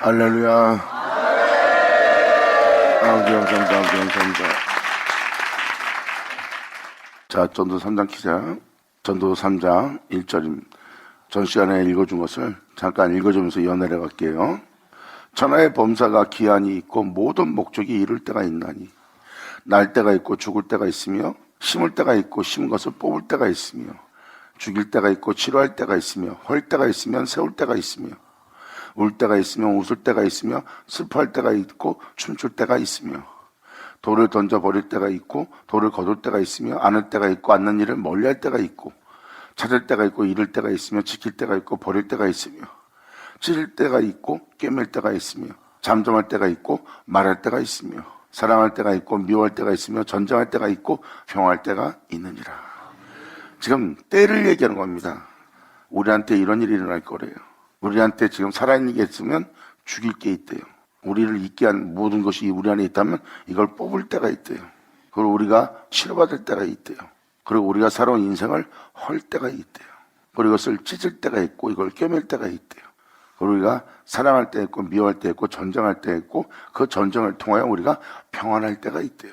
할렐루야. 감사합니다. 자, 전도 3장 키자. 전도 3장 1절입니다. 전 시간에 읽어준 것을 잠깐 읽어주면서 연애를 갈게요. 천하의 범사가 기한이 있고 모든 목적이 이룰 때가 있나니 날 때가 있고 죽을 때가 있으며 심을 때가 있고 심은 것을 뽑을 때가 있으며 죽일 때가 있고 치료할 때가 있으며 헐 때가 있으면 세울 때가 있으며 울 때가 있으며 웃을 때가 있으며 슬퍼할 때가 있고 춤출 때가 있으며 돌을 던져버릴 때가 있고 돌을 거둘 때가 있으며 안을 때가 있고 않는 일을 멀리할 때가 있고 찾을 때가 있고 잃을 때가 있으며 지킬 때가 있고 버릴 때가 있으며 찢을 때가 있고 꿰맬 때가 있으며 잠잠할 때가 있고 말할 때가 있으며 사랑할 때가 있고 미워할 때가 있으며 전쟁할 때가 있고 평화할 때가 있느니라. 지금 때를 얘기하는 겁니다. 우리한테 이런 일이 일어날 거래요. 우리한테 지금 살아있는 게 있으면 죽일 게 있대요. 우리를 있게 한 모든 것이 우리 안에 있다면 이걸 뽑을 때가 있대요. 그리고 우리가 치료받을 때가 있대요. 그리고 우리가 살아온 인생을 헐 때가 있대요. 그리고 이것을 찢을 때가 있고 이걸 꿰맬 때가 있대요. 그리고 우리가 사랑할 때 있고 미워할 때 있고 전쟁할 때 있고 그 전쟁을 통하여 우리가 평안할 때가 있대요.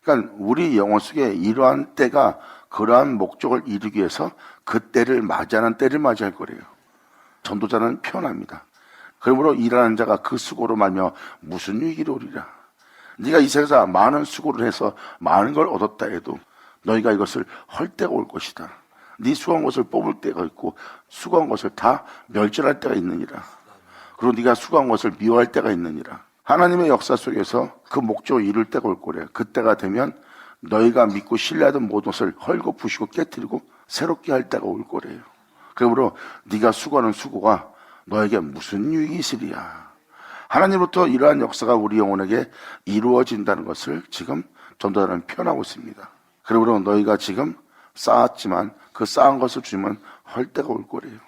그러니까 우리 영혼 속에 이러한 때가 그러한 목적을 이루기 위해서 그 때를 맞이하는 때를 맞이할 거래요. 전도자는 표현합니다. 그러므로 일하는 자가 그 수고로 말며 무슨 유익이 오리라. 네가 이 세상에서 많은 수고를 해서 많은 걸 얻었다 해도 너희가 이것을 헐 때가 올 것이다. 네 수고한 것을 뽑을 때가 있고 수고한 것을 다 멸절할 때가 있느니라. 그리고 네가 수고한 것을 미워할 때가 있느니라. 하나님의 역사 속에서 그 목적을 이룰 때가 올 거래요. 그때가 되면 너희가 믿고 신뢰하던 모든 것을 헐고 부시고 깨뜨리고 새롭게 할 때가 올 거래요. 그러므로 네가 수고하는 수고가 너에게 무슨 유익이 있으리야. 하나님으로부터 이러한 역사가 우리 영혼에게 이루어진다는 것을 지금 전도자는 표현하고 있습니다. 그러므로 너희가 지금 쌓았지만 그 쌓은 것을 주님은 헐 때가 올 거래요.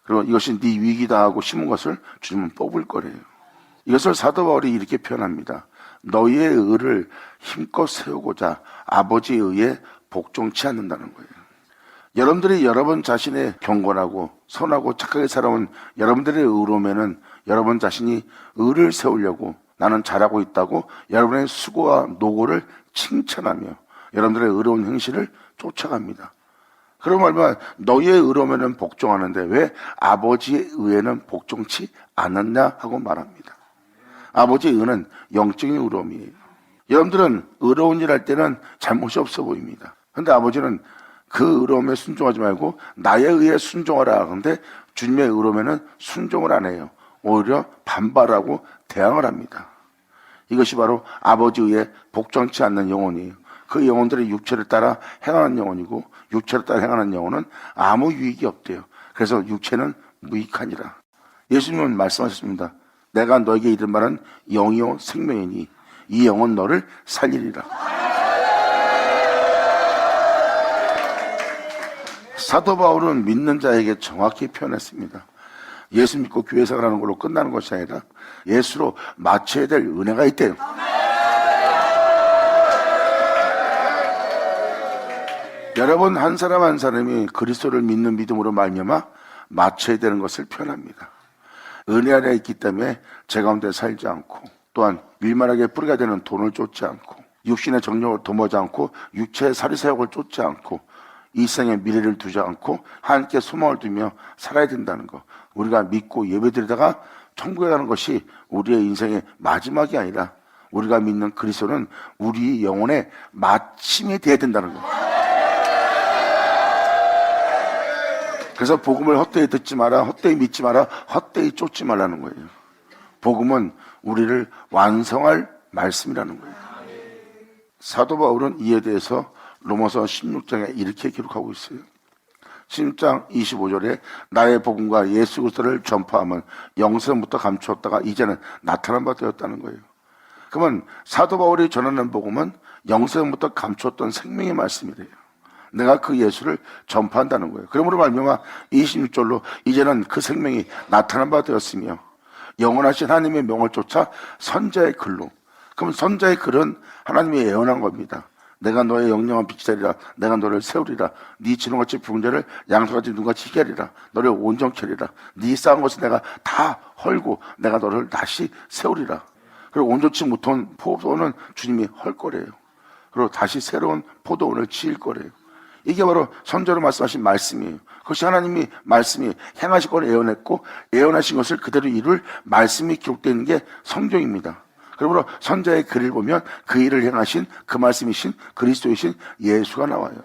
그리고 이것이 네 위기다 하고 심은 것을 주님은 뽑을 거래요. 이것을 사도 바울이 이렇게 표현합니다. 너희의 의를 힘껏 세우고자 아버지의 의에 복종치 않는다는 거예요. 여러분들이 여러분 자신의 경건하고 선하고 착하게 살아온 여러분들의 의로면은 여러분 자신이 의를 세우려고 나는 잘하고 있다고 여러분의 수고와 노고를 칭찬하며 여러분들의 의로운 행실을 쫓아갑니다. 그런 말만 너희의 의로면은 복종하는데 왜 아버지의 의에는 복종치 않았냐 하고 말합니다. 아버지의 의는 영적인 의로움이에요. 여러분들은 의로운 일 할 때는 잘못이 없어 보입니다. 그런데 아버지는 그 의로움에 순종하지 말고 나의 의에 순종하라 하는데 주님의 의로움에는 순종을 안 해요. 오히려 반발하고 대항을 합니다. 이것이 바로 아버지 의에 복종치 않는 영혼이에요. 그 영혼들의 육체를 따라 행하는 영혼이고 육체를 따라 행하는 영혼은 아무 유익이 없대요. 그래서 육체는 무익하니라. 예수님은 말씀하셨습니다. 내가 너에게 이른 말은 영이요 생명이니 이 영은 너를 살리리라. 사도 바울은 믿는 자에게 정확히 표현했습니다. 예수 믿고 교회 생활하는 걸로 끝나는 것이 아니라 예수로 맞춰야 될 은혜가 있대요. 여러분 한 사람 한 사람이 그리스도를 믿는 믿음으로 말미암아 맞춰야 되는 것을 표현합니다. 은혜 안에 있기 때문에 제 가운데 살지 않고 또한 밀만하게 뿌리가 되는 돈을 쫓지 않고 육신의 정욕을 도모하지 않고 육체의 사리사욕을 쫓지 않고 이 생의 미래를 두지 않고 하나님께 소망을 두며 살아야 된다는 것. 우리가 믿고 예배드리다가 천국에 가는 것이 우리의 인생의 마지막이 아니라 우리가 믿는 그리스도는 우리 영혼의 마침이 되어야 된다는 것. 그래서 복음을 헛되이 듣지 마라, 헛되이 믿지 마라, 헛되이 쫓지 말라는 거예요. 복음은 우리를 완성할 말씀이라는 거예요. 사도 바울은 이에 대해서 로마서 16장에 이렇게 기록하고 있어요. 16장 25절에 나의 복음과 예수 그리스도를 전파하면 영생부터 감추었다가 이제는 나타난 바 되었다는 거예요. 그러면 사도 바울이 전하는 복음은 영생부터 감추었던 생명의 말씀이래요. 내가 그 예수를 전파한다는 거예요. 그러므로 말미암아 26절로 이제는 그 생명이 나타난 바 되었으며 영원하신 하나님의 명을 쫓아 선자의 글로. 그럼 선자의 글은 하나님이 예언한 겁니다. 내가 너의 영영한 빛이 되리라. 내가 너를 세우리라. 네 진홍같이 붉은 자를 양털같이 눈같이 희게 하리라. 너를 온전케 하리라. 네 쌓은 것을 내가 다 헐고 내가 너를 다시 세우리라. 그리고 온전치 못한 포도는 주님이 헐 거래요. 그리고 다시 새로운 포도원을 지을 거래요. 이게 바로 선지자로 말씀하신 말씀이에요. 그것이 하나님이 말씀이 행하실 걸 예언했고 예언하신 것을 그대로 이룰 말씀이 기록되어 있는 게 성경입니다. 그러므로 선지자의 글을 보면 그 일을 행하신 그 말씀이신 그리스도이신 예수가 나와요.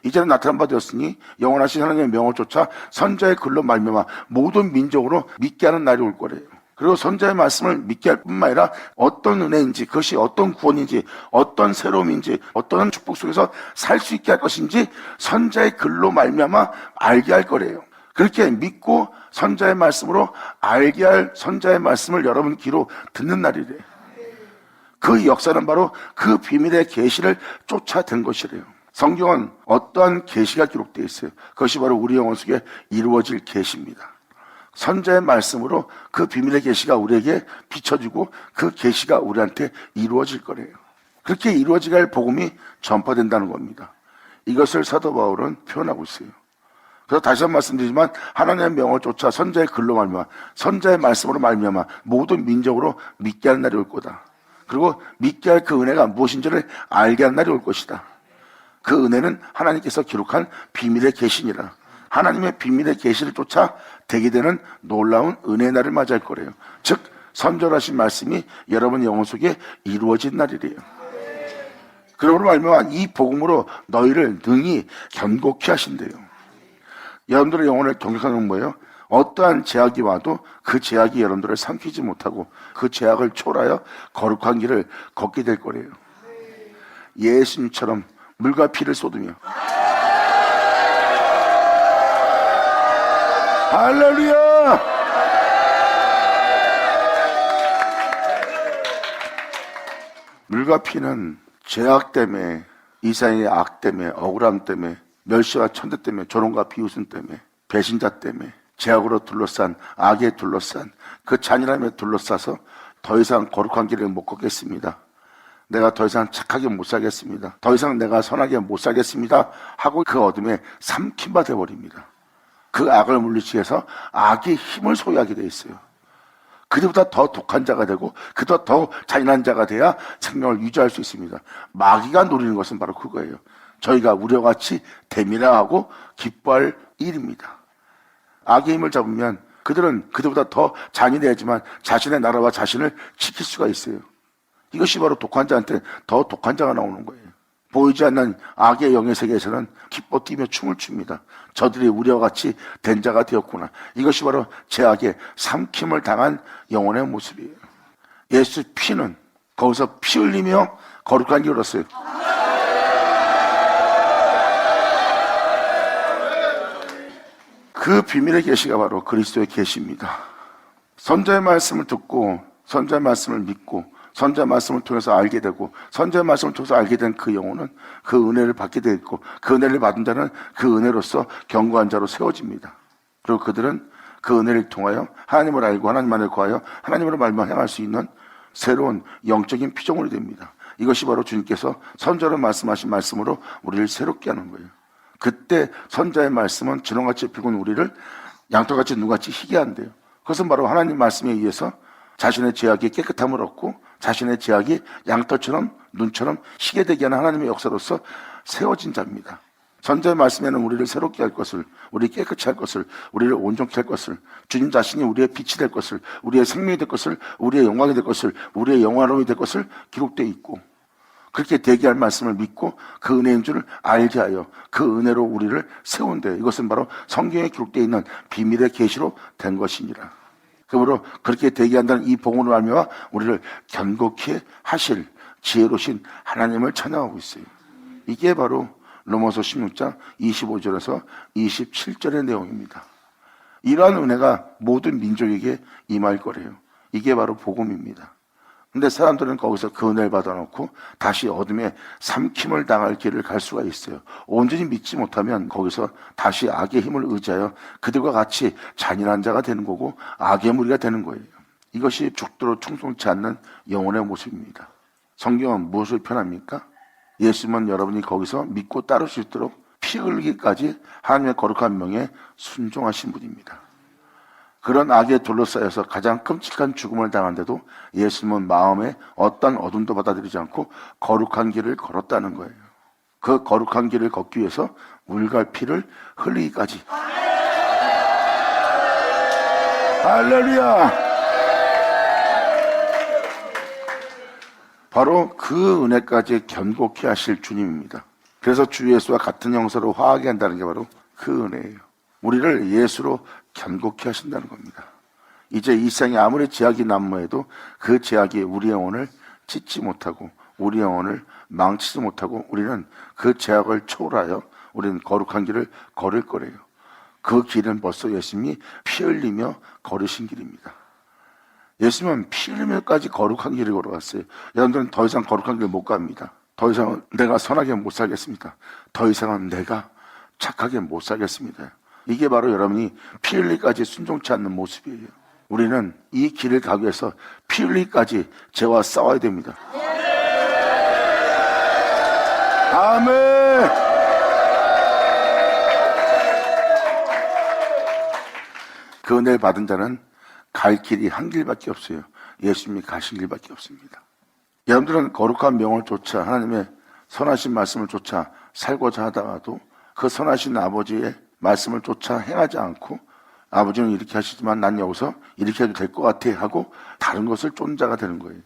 이제는 나타난 바 되었으니 영원하신 하나님의 명을 쫓아 선지자의 글로 말미암아 모든 민족으로 믿게 하는 날이 올 거래요. 그리고 선지자의 말씀을 믿게 할 뿐만 아니라 어떤 은혜인지, 그것이 어떤 구원인지, 어떤 새로움인지, 어떤 축복 속에서 살 수 있게 할 것인지 선지자의 글로 말미암아 알게 할 거래요. 그렇게 믿고 선지자의 말씀으로 알게 할 선지자의 말씀을 여러분 귀로 듣는 날이래요. 그 역사는 바로 그 비밀의 계시를 쫓아든 것이래요. 성경은 어떠한 계시가 기록되어 있어요. 그것이 바로 우리 영혼 속에 이루어질 계시입니다. 선지자의 말씀으로 그 비밀의 계시가 우리에게 비춰지고 그 계시가 우리한테 이루어질 거래요. 그렇게 이루어지게 할 복음이 전파된다는 겁니다. 이것을 사도 바울은 표현하고 있어요. 그래서 다시 한번 말씀드리지만 하나님의 명을 쫓아 선지자의 글로 말미암아 선지자의 말씀으로 말미암아 모든 민족으로 믿게 하는 날이 올 거다. 그리고 믿게 할 그 은혜가 무엇인지를 알게 하는 날이 올 것이다. 그 은혜는 하나님께서 기록한 비밀의 계시니라. 하나님의 비밀의 계시를 쫓아 되게 되는 놀라운 은혜의 날을 맞이할 거래요. 즉 선절하신 말씀이 여러분 영혼 속에 이루어진 날이래요. 그러므로 말미암아 이 복음으로 너희를 능히 견고케 하신대요. 여러분들의 영혼을 경고하는 건 뭐예요? 어떠한 제약이 와도 그 제약이 여러분들을 삼키지 못하고 그 제약을 초월하여 거룩한 길을 걷게 될 거래요. 예수님처럼 물과 피를 쏟으며 할렐루야! 물과 피는 죄악 때문에, 이상의 악 때문에, 억울함 때문에, 멸시와 천대 때문에, 조롱과 비웃음 때문에, 배신자 때문에, 죄악으로 둘러싼, 악에 둘러싼 그 잔인함에 둘러싸서 더 이상 거룩한 길을 못 걷겠습니다. 내가 더 이상 착하게 못 살겠습니다. 더 이상 내가 선하게 못 살겠습니다. 하고 그 어둠에 삼킨 바 되어버립니다. 그 악을 물리치기 위해서 악의 힘을 소유하게 돼 있어요. 그들보다 더 독한 자가 되고 그보다 더 잔인한 자가 돼야 생명을 유지할 수 있습니다. 마귀가 노리는 것은 바로 그거예요. 저희가 우려같이 대민하고 기뻐할 일입니다. 악의 힘을 잡으면 그들은 그들보다 더 잔인해야지만 자신의 나라와 자신을 지킬 수가 있어요. 이것이 바로 독한 자한테 더 독한 자가 나오는 거예요. 보이지 않는 악의 영의 세계에서는 기뻐 뛰며 춤을 춥니다. 저들이 우리와 같이 된 자가 되었구나. 이것이 바로 죄악의 삼킴을 당한 영혼의 모습이에요. 예수 피는 거기서 피 흘리며 거룩한 길을 얻었어요. 그 비밀의 계시가 바로 그리스도의 계시입니다. 선지자의 말씀을 듣고 선지자의 말씀을 믿고 선지자의 말씀을 통해서 알게 되고 선지자의 말씀을 통해서 알게 된 그 영혼은 그 은혜를 받게 되어 있고 그 은혜를 받은 자는 그 은혜로서 견고한 자로 세워집니다. 그리고 그들은 그 은혜를 통하여 하나님을 알고 하나님만을 구하여 하나님으로 말미암아 행할 수 있는 새로운 영적인 피조물이 됩니다. 이것이 바로 주님께서 선지자로 말씀하신 말씀으로 우리를 새롭게 하는 거예요. 그때 선지자의 말씀은 진홍같이 붉은 우리를 양털같이 눈같이 희게 한대요. 그것은 바로 하나님 말씀에 의해서 자신의 죄악이 깨끗함을 얻고 자신의 죄악이 양털처럼 눈처럼 희게 되게 하는 하나님의 역사로서 세워진 자입니다. 선지자의 말씀에는 우리를 새롭게 할 것을, 우리를 깨끗이 할 것을, 우리를 온전케 할 것을, 주님 자신이 우리의 빛이 될 것을, 우리의 생명이 될 것을, 우리의 영광이 될 것을, 우리의 영화로움이 될 것을 기록되어 있고 그렇게 되게 할 말씀을 믿고 그 은혜인 줄을 알게 하여 그 은혜로 우리를 세운대. 이것은 바로 성경에 기록되어 있는 비밀의 계시로 된 것이니라. 그러므로 그렇게 되게 한다는 이 복음으로 알며 우리를 견고케 하실 지혜로우신 하나님을 찬양하고 있어요. 이게 바로 로마서 16장 25절에서 27절의 내용입니다. 이러한 은혜가 모든 민족에게 임할 거래요. 이게 바로 복음입니다. 근데 사람들은 거기서 그 은혜를 받아놓고 다시 어둠에 삼킴을 당할 길을 갈 수가 있어요. 온전히 믿지 못하면 거기서 다시 악의 힘을 의지하여 그들과 같이 잔인한 자가 되는 거고 악의 무리가 되는 거예요. 이것이 죽도록 충성치 않는 영혼의 모습입니다. 성경은 무엇을 표현합니까? 예수님은 여러분이 거기서 믿고 따를 수 있도록 피 흘리기까지 하나님의 거룩한 명에 순종하신 분입니다. 그런 악에 둘러싸여서 가장 끔찍한 죽음을 당한데도 예수님은 마음에 어떤 어둠도 받아들이지 않고 거룩한 길을 걸었다는 거예요. 그 거룩한 길을 걷기 위해서 물과 피를 흘리기까지. 할렐루야! 바로 그 은혜까지 견고케 하실 주님입니다. 그래서 주 예수와 같은 형사로 화하게 한다는 게 바로 그 은혜예요. 우리를 예수로 견고케 하신다는 겁니다. 이제 이 세상에 아무리 제약이 난무해도 그 제약이 우리 영혼을 찢지 못하고 우리 영혼을 망치지 못하고 우리는 그 제약을 초월하여 우리는 거룩한 길을 걸을 거래요. 그 길은 벌써 예수님이 피 흘리며 걸으신 길입니다. 예수님은 피 흘리며까지 거룩한 길을 걸어갔어요. 여러분들은 더 이상 거룩한 길 못 갑니다. 더 이상은 내가 선하게 못 살겠습니다. 더 이상은 내가 착하게 못 살겠습니다. 이게 바로 여러분이 피 흘리기까지 순종치 않는 모습이에요. 우리는 이 길을 가기 위해서 피 흘리기까지 죄와 싸워야 됩니다. 아멘. 그 은혜를 받은 자는 갈 길이 한 길밖에 없어요. 예수님이 가신 길밖에 없습니다. 여러분들은 거룩한 명을 쫓아 하나님의 선하신 말씀을 쫓아 살고자 하다가도 그 선하신 아버지의 말씀을 쫓아 행하지 않고 아버지는 이렇게 하시지만 난 여기서 이렇게 해도 될 것 같아 하고 다른 것을 쫓는 자가 되는 거예요.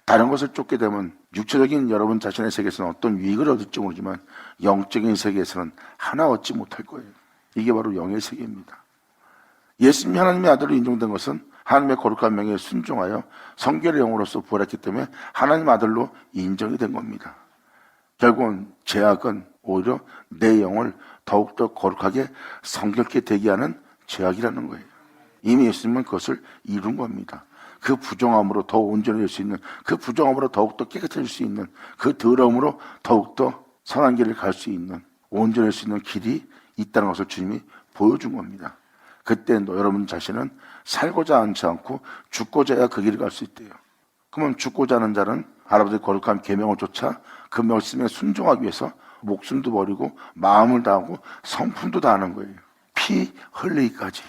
다른 것을 쫓게 되면 육체적인 여러분 자신의 세계에서는 어떤 유익을 얻을지 모르지만 영적인 세계에서는 하나 얻지 못할 거예요. 이게 바로 영의 세계입니다. 예수님이 하나님의 아들로 인정된 것은 하나님의 거룩한 명에 순종하여 성결의 영으로서 부활했기 때문에 하나님 아들로 인정이 된 겁니다. 결국은 죄악은 오히려 내 영을 더욱더 거룩하게 성결케 되게 하는 죄악이라는 거예요. 이미 예수님은 그것을 이룬 겁니다. 그 부정함으로 더 온전해질 수 있는, 그 부정함으로 더욱더 깨끗해질 수 있는, 그 더러움으로 더욱더 선한 길을 갈 수 있는, 온전해질 수 있는 길이 있다는 것을 주님이 보여준 겁니다. 그때 여러분 자신은 살고자 하지 않고 죽고자 해야 그 길을 갈 수 있대요. 그러면 죽고자 하는 자는 할아버지의 거룩한 계명을 쫓아 그 말씀에 순종하기 위해서 목숨도 버리고 마음을 다하고 성품도 다하는 거예요. 피 흘리기까지.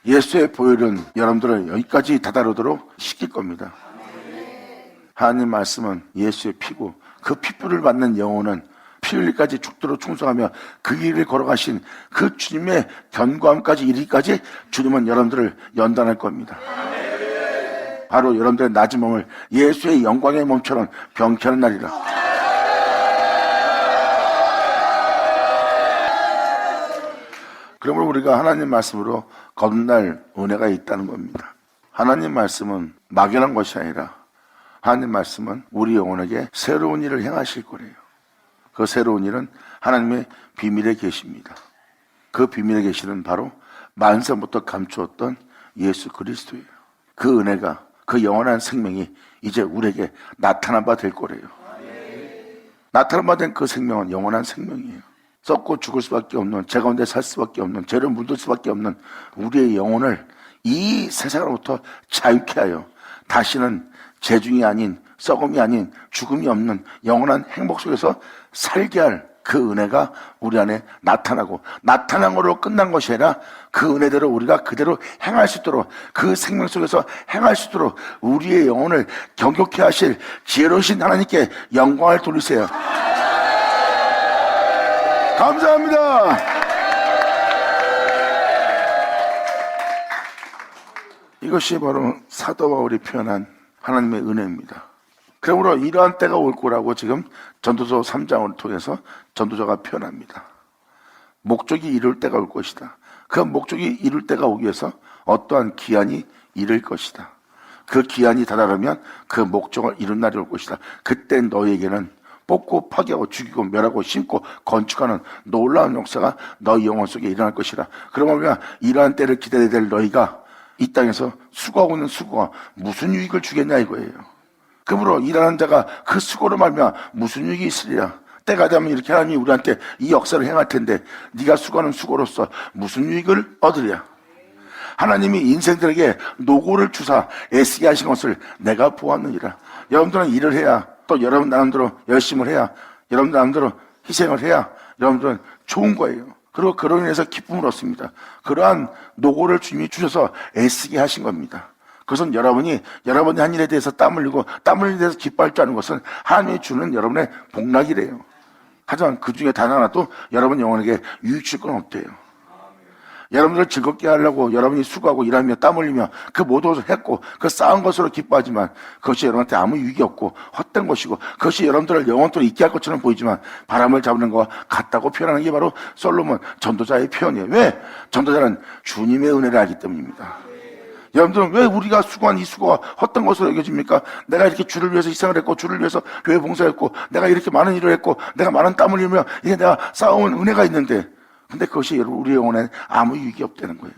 예수의 보혈은 여러분들을 여기까지 다다르도록 시킬 겁니다. 하나님 말씀은 예수의 피고 그 핏불을 받는 영혼은 피 흘리기까지 죽도록 충성하며 그 길을 걸어가신 그 주님의 견고함까지 이르기까지 주님은 여러분들을 연단할 겁니다. 바로 여러분들의 낮은 몸을 예수의 영광의 몸처럼 병케하는 날이라. 그러므로 우리가 하나님 말씀으로 거듭날 은혜가 있다는 겁니다. 하나님 말씀은 막연한 것이 아니라 하나님 말씀은 우리 영혼에게 새로운 일을 행하실 거래요. 그 새로운 일은 하나님의 비밀에 계십니다. 그 비밀에 계시는 바로 만세부터 감추었던 예수 그리스도예요. 그 은혜가, 그 영원한 생명이 이제 우리에게 나타난 바 될 거래요. 나타난 바 된 그 생명은 영원한 생명이에요. 썩고 죽을 수밖에 없는, 죄 가운데 살 수밖에 없는, 죄를 물들 수밖에 없는 우리의 영혼을 이 세상으로부터 자유케 하여 다시는 재중이 아닌, 썩음이 아닌, 죽음이 없는 영원한 행복 속에서 살게 할 그 은혜가 우리 안에 나타나고, 나타난 걸로 끝난 것이 아니라 그 은혜대로 우리가 그대로 행할 수 있도록, 그 생명 속에서 행할 수 있도록 우리의 영혼을 경고케 하실 지혜로우신 하나님께 영광을 돌리세요. 감사합니다. 이것이 바로 사도 바울이 표현한 하나님의 은혜입니다. 그러므로 이러한 때가 올 거라고 지금 전도서 3장을 통해서 전도자가 표현합니다. 목적이 이룰 때가 올 것이다. 그 목적이 이룰 때가 오기 위해서 어떠한 기한이 이를 것이다. 그 기한이 다다르면 그 목적을 이룬 날이 올 것이다. 그때 너희에게는 뽑고 파괴하고 죽이고 멸하고 심고 건축하는 놀라운 역사가 너희 영혼 속에 일어날 것이라. 그러면 이러한 때를 기다려야 될 너희가 이 땅에서 수고하고 있는 수고가 무슨 유익을 주겠냐 이거예요. 그러므로 일하는 자가 그 수고로 말미암아 무슨 유익이 있으리라. 때가 되면 이렇게 하나님이 우리한테 이 역사를 행할 텐데 네가 수고하는 수고로서 무슨 유익을 얻으랴. 하나님이 인생들에게 노고를 주사 애쓰게 하신 것을 내가 보았느니라. 여러분들은 일을 해야, 또 여러분 나름대로 열심을 해야, 여러분 나름대로 희생을 해야 여러분들은 좋은 거예요. 그리고 그로 인해서 기쁨을 얻습니다. 그러한 노고를 주님이 주셔서 애쓰게 하신 겁니다. 그것은 여러분이 한 일에 대해서 땀 흘리고 땀 흘리는 데서 기뻐할 줄 아는 것은 하나님이 주는 여러분의 복락이래요. 하지만 그 중에 단 하나도 여러분 영혼에게 유익 줄 건 없대요. 여러분들을 즐겁게 하려고 여러분이 수고하고 일하며 땀 흘리며 그 모든 것을 했고 그 쌓은 것으로 기뻐하지만 그것이 여러분한테 아무 유익이 없고 헛된 것이고 그것이 여러분들을 영원토록 있게 할 것처럼 보이지만 바람을 잡는 것과 같다고 표현하는 게 바로 솔로몬 전도자의 표현이에요. 왜? 전도자는 주님의 은혜를 알기 때문입니다. 여러분들은 왜 우리가 수고한 이 수고가 헛된 것으로 여겨집니까? 내가 이렇게 주를 위해서 희생을 했고 주를 위해서 교회 봉사했고 내가 이렇게 많은 일을 했고 내가 많은 땀을 흘리며 이게 내가 쌓아온 은혜가 있는데 근데 그것이 우리 영혼에 아무 유익이 없다는 거예요.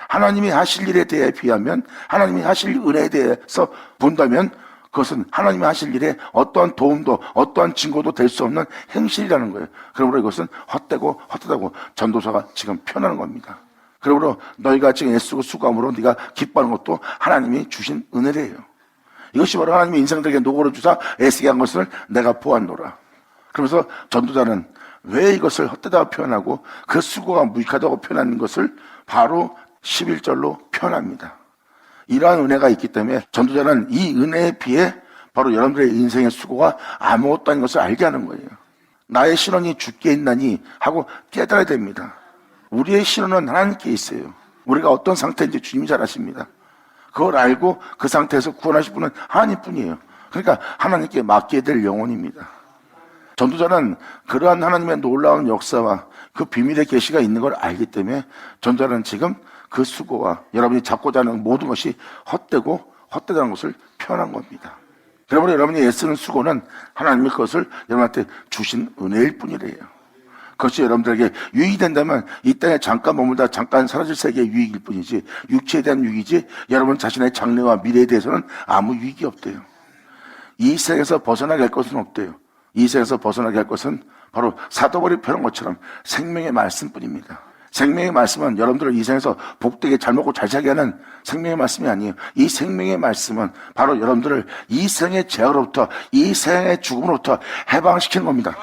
하나님이 하실 일에 대해 비하면 하나님이 하실 은혜에 대해서 본다면 그것은 하나님이 하실 일에 어떠한 도움도 어떠한 증거도 될 수 없는 행실이라는 거예요. 그러므로 이것은 헛되다고 전도사가 지금 표현하는 겁니다. 그러므로 너희가 지금 애쓰고 수고함으로 네가 기뻐하는 것도 하나님이 주신 은혜래요. 이것이 바로 하나님이 인생들에게 노고를 주사 애쓰게 한 것을 내가 보았노라. 그러면서 전도자는 왜 이것을 헛되다고 표현하고 그 수고가 무익하다고 표현하는 것을 바로 11절로 표현합니다. 이러한 은혜가 있기 때문에 전도자는 이 은혜에 비해 바로 여러분들의 인생의 수고가 아무것도 아닌 것을 알게 하는 거예요. 나의 신원이 주께 있나니 하고 깨달아야 됩니다. 우리의 신원은 하나님께 있어요. 우리가 어떤 상태인지 주님이 잘 아십니다. 그걸 알고 그 상태에서 구원하실 분은 하나님뿐이에요. 그러니까 하나님께 맡겨야 될 영혼입니다. 전도자는 그러한 하나님의 놀라운 역사와 그 비밀의 계시가 있는 걸 알기 때문에 전도자는 지금 그 수고와 여러분이 잡고자 하는 모든 것이 헛되다는 것을 표현한 겁니다. 그러므로 여러분이 애쓰는 수고는 하나님이 그것을 여러분한테 주신 은혜일 뿐이래요. 그것이 여러분들에게 유익이 된다면 이 땅에 잠깐 머물다 잠깐 사라질 세계의 유익일 뿐이지 육체에 대한 유익이지 여러분 자신의 장래와 미래에 대해서는 아무 유익이 없대요. 이 세상에서 벗어나게 할 것은 없대요. 이 세상에서 벗어나게 할 것은 바로 사도 바울이 표현한 것처럼 생명의 말씀뿐입니다. 생명의 말씀은 여러분들을 이 세상에서 복되게 잘 먹고 잘 살게 하는 생명의 말씀이 아니에요. 이 생명의 말씀은 바로 여러분들을 이 세상의 죄로부터 이 세상의 죽음으로부터 해방시키는 겁니다.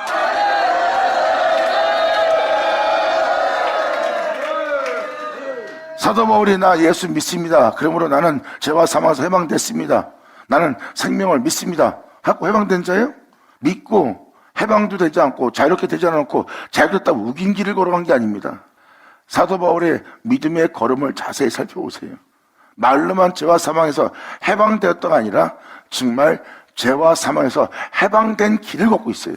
사도 바울이 나 예수 믿습니다. 그러므로 나는 죄와 사망에서 해방됐습니다. 나는 생명을 믿습니다. 하고 해방된 자예요? 믿고 해방도 되지 않고 자유롭게 되지 않고 자유롭다고 우긴 길을 걸어간 게 아닙니다. 사도 바울의 믿음의 걸음을 자세히 살펴보세요. 말로만 죄와 사망에서 해방되었다가 아니라 정말 죄와 사망에서 해방된 길을 걷고 있어요.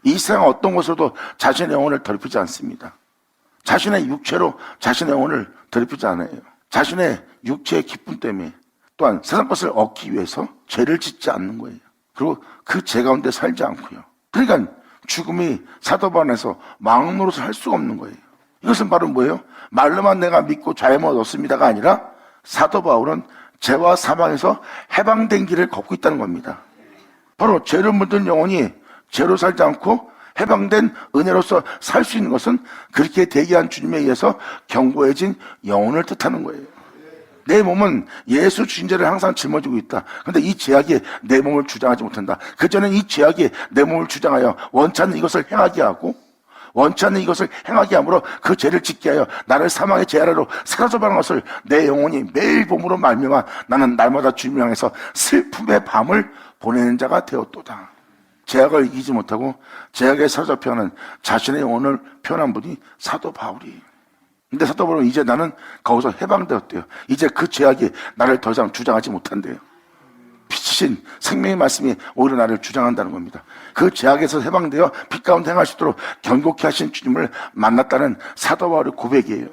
이 세상 어떤 곳에서도 자신의 영혼을 더럽히지 않습니다. 자신의 육체로 자신의 영혼을 더럽히지 않아요. 자신의 육체의 기쁨 때문에 또한 세상 것을 얻기 위해서 죄를 짓지 않는 거예요. 그리고 그 죄 가운데 살지 않고요. 그러니까 죽음이 사도 바울 안에서 마음으로서 할 수가 없는 거예요. 이것은 바로 뭐예요? 말로만 내가 믿고 자유함을 얻습니다가 아니라 사도 바울은 죄와 사망에서 해방된 길을 걷고 있다는 겁니다. 바로 죄를 묻은 영혼이 죄로 살지 않고 해방된 은혜로서 살 수 있는 것은 그렇게 대기한 주님에 의해서 견고해진 영혼을 뜻하는 거예요. 내 몸은 예수 주신 죄를 항상 짊어지고 있다. 그런데 이 죄악이 내 몸을 주장하지 못한다. 그전엔 이 죄악이 내 몸을 주장하여 원치 않는 이것을 행하게 하고 원치 않는 이것을 행하게 함으로 그 죄를 짓게 하여 나를 사망의 죄 아래로 사로잡아는 것을 내 영혼이 매일 봄으로 말미암아 나는 날마다 주님을 향해서 슬픔의 밤을 보내는 자가 되었도다. 죄악을 이기지 못하고 죄악에 사로잡혀하는 자신의 영혼을 표현한 분이 사도 바울이에요. 근데 사도 바울은 이제 나는 거기서 해방되었대요. 이제 그 죄악이 나를 더 이상 주장하지 못한대요. 빛이신 생명의 말씀이 오히려 나를 주장한다는 겁니다. 그 죄악에서 해방되어 빛 가운데 행할 수 있도록 견고케 하신 주님을 만났다는 사도 바울의 고백이에요.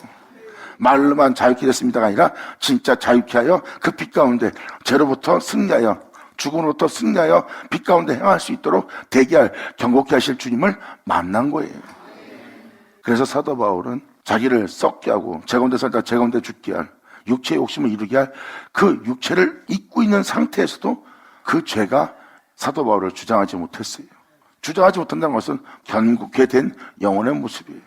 말로만 자유케 됐습니다가 아니라 진짜 자유케 하여 그 빛 가운데 죄로부터 승리하여 죽음으로부터 승리하여 빛 가운데 행할 수 있도록 대기할 견고케 하실 주님을 만난 거예요. 그래서 사도 바울은 자기를 썩게 하고 제 가운데 살다 제 가운데 죽게 할 육체의 욕심을 이루게 할 그 육체를 잊고 있는 상태에서도 그 죄가 사도 바울을 주장하지 못했어요. 주장하지 못한다는 것은 견고케 된 영혼의 모습이에요.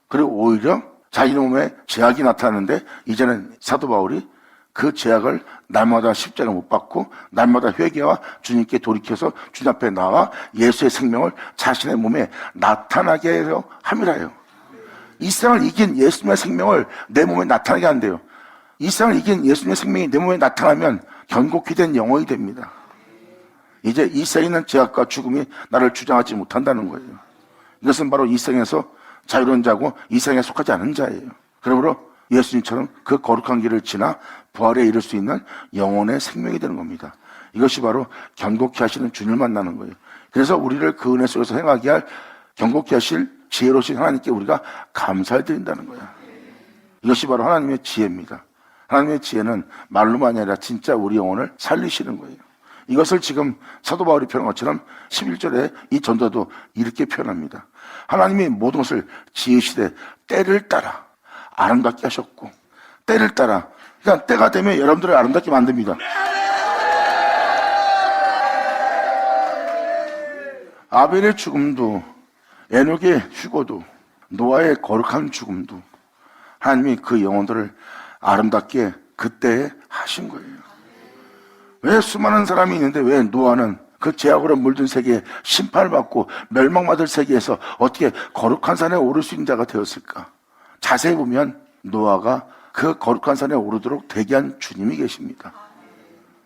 그리고 오히려 자기 몸에 죄악이 나타나는데 이제는 사도 바울이 그 죄악을 날마다 십자가 못 박고 날마다 회개와 주님께 돌이켜서 주님 앞에 나와 예수의 생명을 자신의 몸에 나타나게 하려 함이라요. 이 세상을 이긴 예수님의 생명을 내 몸에 나타나게 한대요. 이 세상을 이긴 예수님의 생명이 내 몸에 나타나면 견고히 된 영혼이 됩니다. 이제 이 세상에 있는 죄악과 죽음이 나를 주장하지 못한다는 거예요. 이것은 바로 이 세상에서 자유로운 자고 이 세상에 속하지 않은 자예요. 그러므로 예수님처럼 그 거룩한 길을 지나 부활에 이를 수 있는 영혼의 생명이 되는 겁니다. 이것이 바로 견고히 하시는 주님을 만나는 거예요. 그래서 우리를 그 은혜 속에서 행하게 할 견고히 하실 지혜로우신 하나님께 우리가 감사를 드린다는 거예요. 이것이 바로 하나님의 지혜입니다. 하나님의 지혜는 말로만이 아니라 진짜 우리 영혼을 살리시는 거예요. 이것을 지금 사도 바울이 표현한 것처럼 11절에 이 전도도 이렇게 표현합니다. 하나님이 모든 것을 지으시되 때를 따라 아름답게 하셨고, 때를 따라, 그러니까 때가 되면 여러분들을 아름답게 만듭니다. 아벨의 죽음도, 에녹의 휴고도, 노아의 거룩한 죽음도 하나님이 그 영혼들을 아름답게 그때에 하신 거예요. 왜 수많은 사람이 있는데 왜 노아는 그 죄악으로 물든 세계에 심판을 받고 멸망받을 세계에서 어떻게 거룩한 산에 오를 수 있는 자가 되었을까? 자세히 보면 노아가 그 거룩한 산에 오르도록 대기한 주님이 계십니다.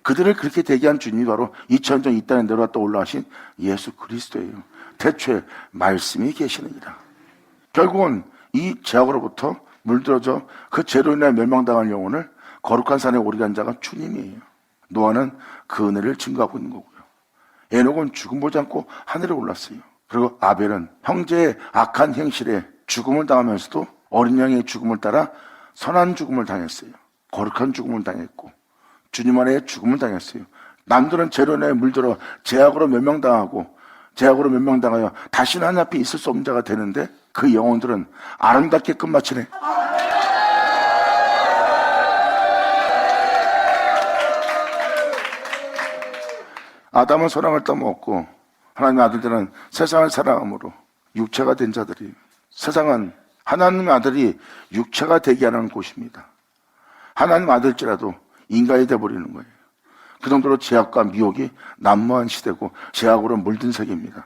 그들을 그렇게 대기한 주님이 바로 2000년 전 이 땅에 내려왔다 올라가신 예수 그리스도예요. 태초에 말씀이 계시느니라. 결국은 이 죄악으로부터 물들어져 그 죄로 인해 멸망당한 영혼을 거룩한 산에 오르게 한 자가 주님이에요. 노아는 그 은혜를 증거하고 있는 거고요. 에녹은 죽음 보지 않고 하늘에 올랐어요. 그리고 아벨은 형제의 악한 행실에 죽음을 당하면서도 어린 양의 죽음을 따라 선한 죽음을 당했어요. 거룩한 죽음을 당했고 주님 안에 죽음을 당했어요. 남들은 죄로 인해 물들어 죄악으로 멸망당하고 죄악으로 멸망당하여 다시는 하나님 앞에 있을 수 없는 자가 되는데 그 영혼들은 아름답게 끝마치네. 아담은 선악을 따먹었고 하나님의 아들들은 세상을 사랑함으로 육체가 된 자들이, 세상은 하나님의 아들이 육체가 되게 하는 곳입니다. 하나님 아들지라도 인간이 되어버리는 거예요. 그 정도로 죄악과 미혹이 난무한 시대고 죄악으로 물든 세계입니다.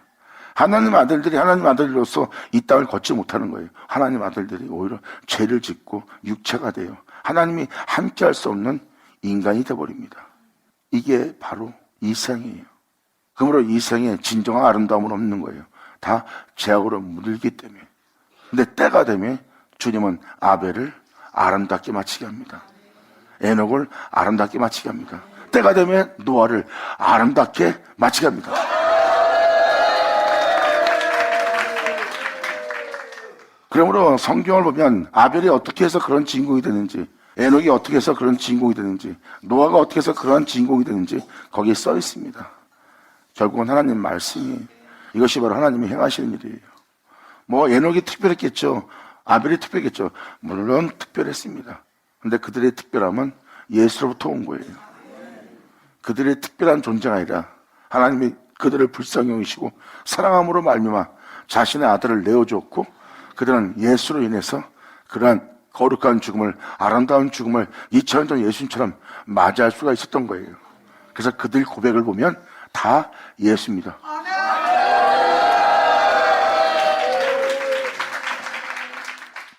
하나님 아들들이 하나님 아들로서 이 땅을 걷지 못하는 거예요. 하나님 아들들이 오히려 죄를 짓고 육체가 돼요. 하나님이 함께 할 수 없는 인간이 되어버립니다. 이게 바로 이 생이에요. 그러므로 이 생에 진정한 아름다움은 없는 거예요. 다 죄악으로 물들기 때문에. 근데 때가 되면 주님은 아벨을 아름답게 마치게 합니다. 에녹을 아름답게 마치게 합니다. 때가 되면 노아를 아름답게 마치게 합니다. 그러므로 성경을 보면 아벨이 어떻게 해서 그런 주인공이 되는지, 에녹이 어떻게 해서 그런 주인공이 되는지, 노아가 어떻게 해서 그런 주인공이 되는지 거기에 써 있습니다. 결국은 하나님 말씀이, 이것이 바로 하나님이 행하시는 일이에요. 뭐 에녹이 특별했겠죠. 아벨이 특별했겠죠. 물론 특별했습니다. 근데 그들의 특별함은 예수로부터 온 거예요. 그들의 특별한 존재가 아니라 하나님이 그들을 불쌍히 여기시고 사랑함으로 말미암아 자신의 아들을 내어주었고 그들은 예수로 인해서 그러한 거룩한 죽음을, 아름다운 죽음을 2000년 전 예수님처럼 맞이할 수가 있었던 거예요. 그래서 그들 고백을 보면 다 예수입니다.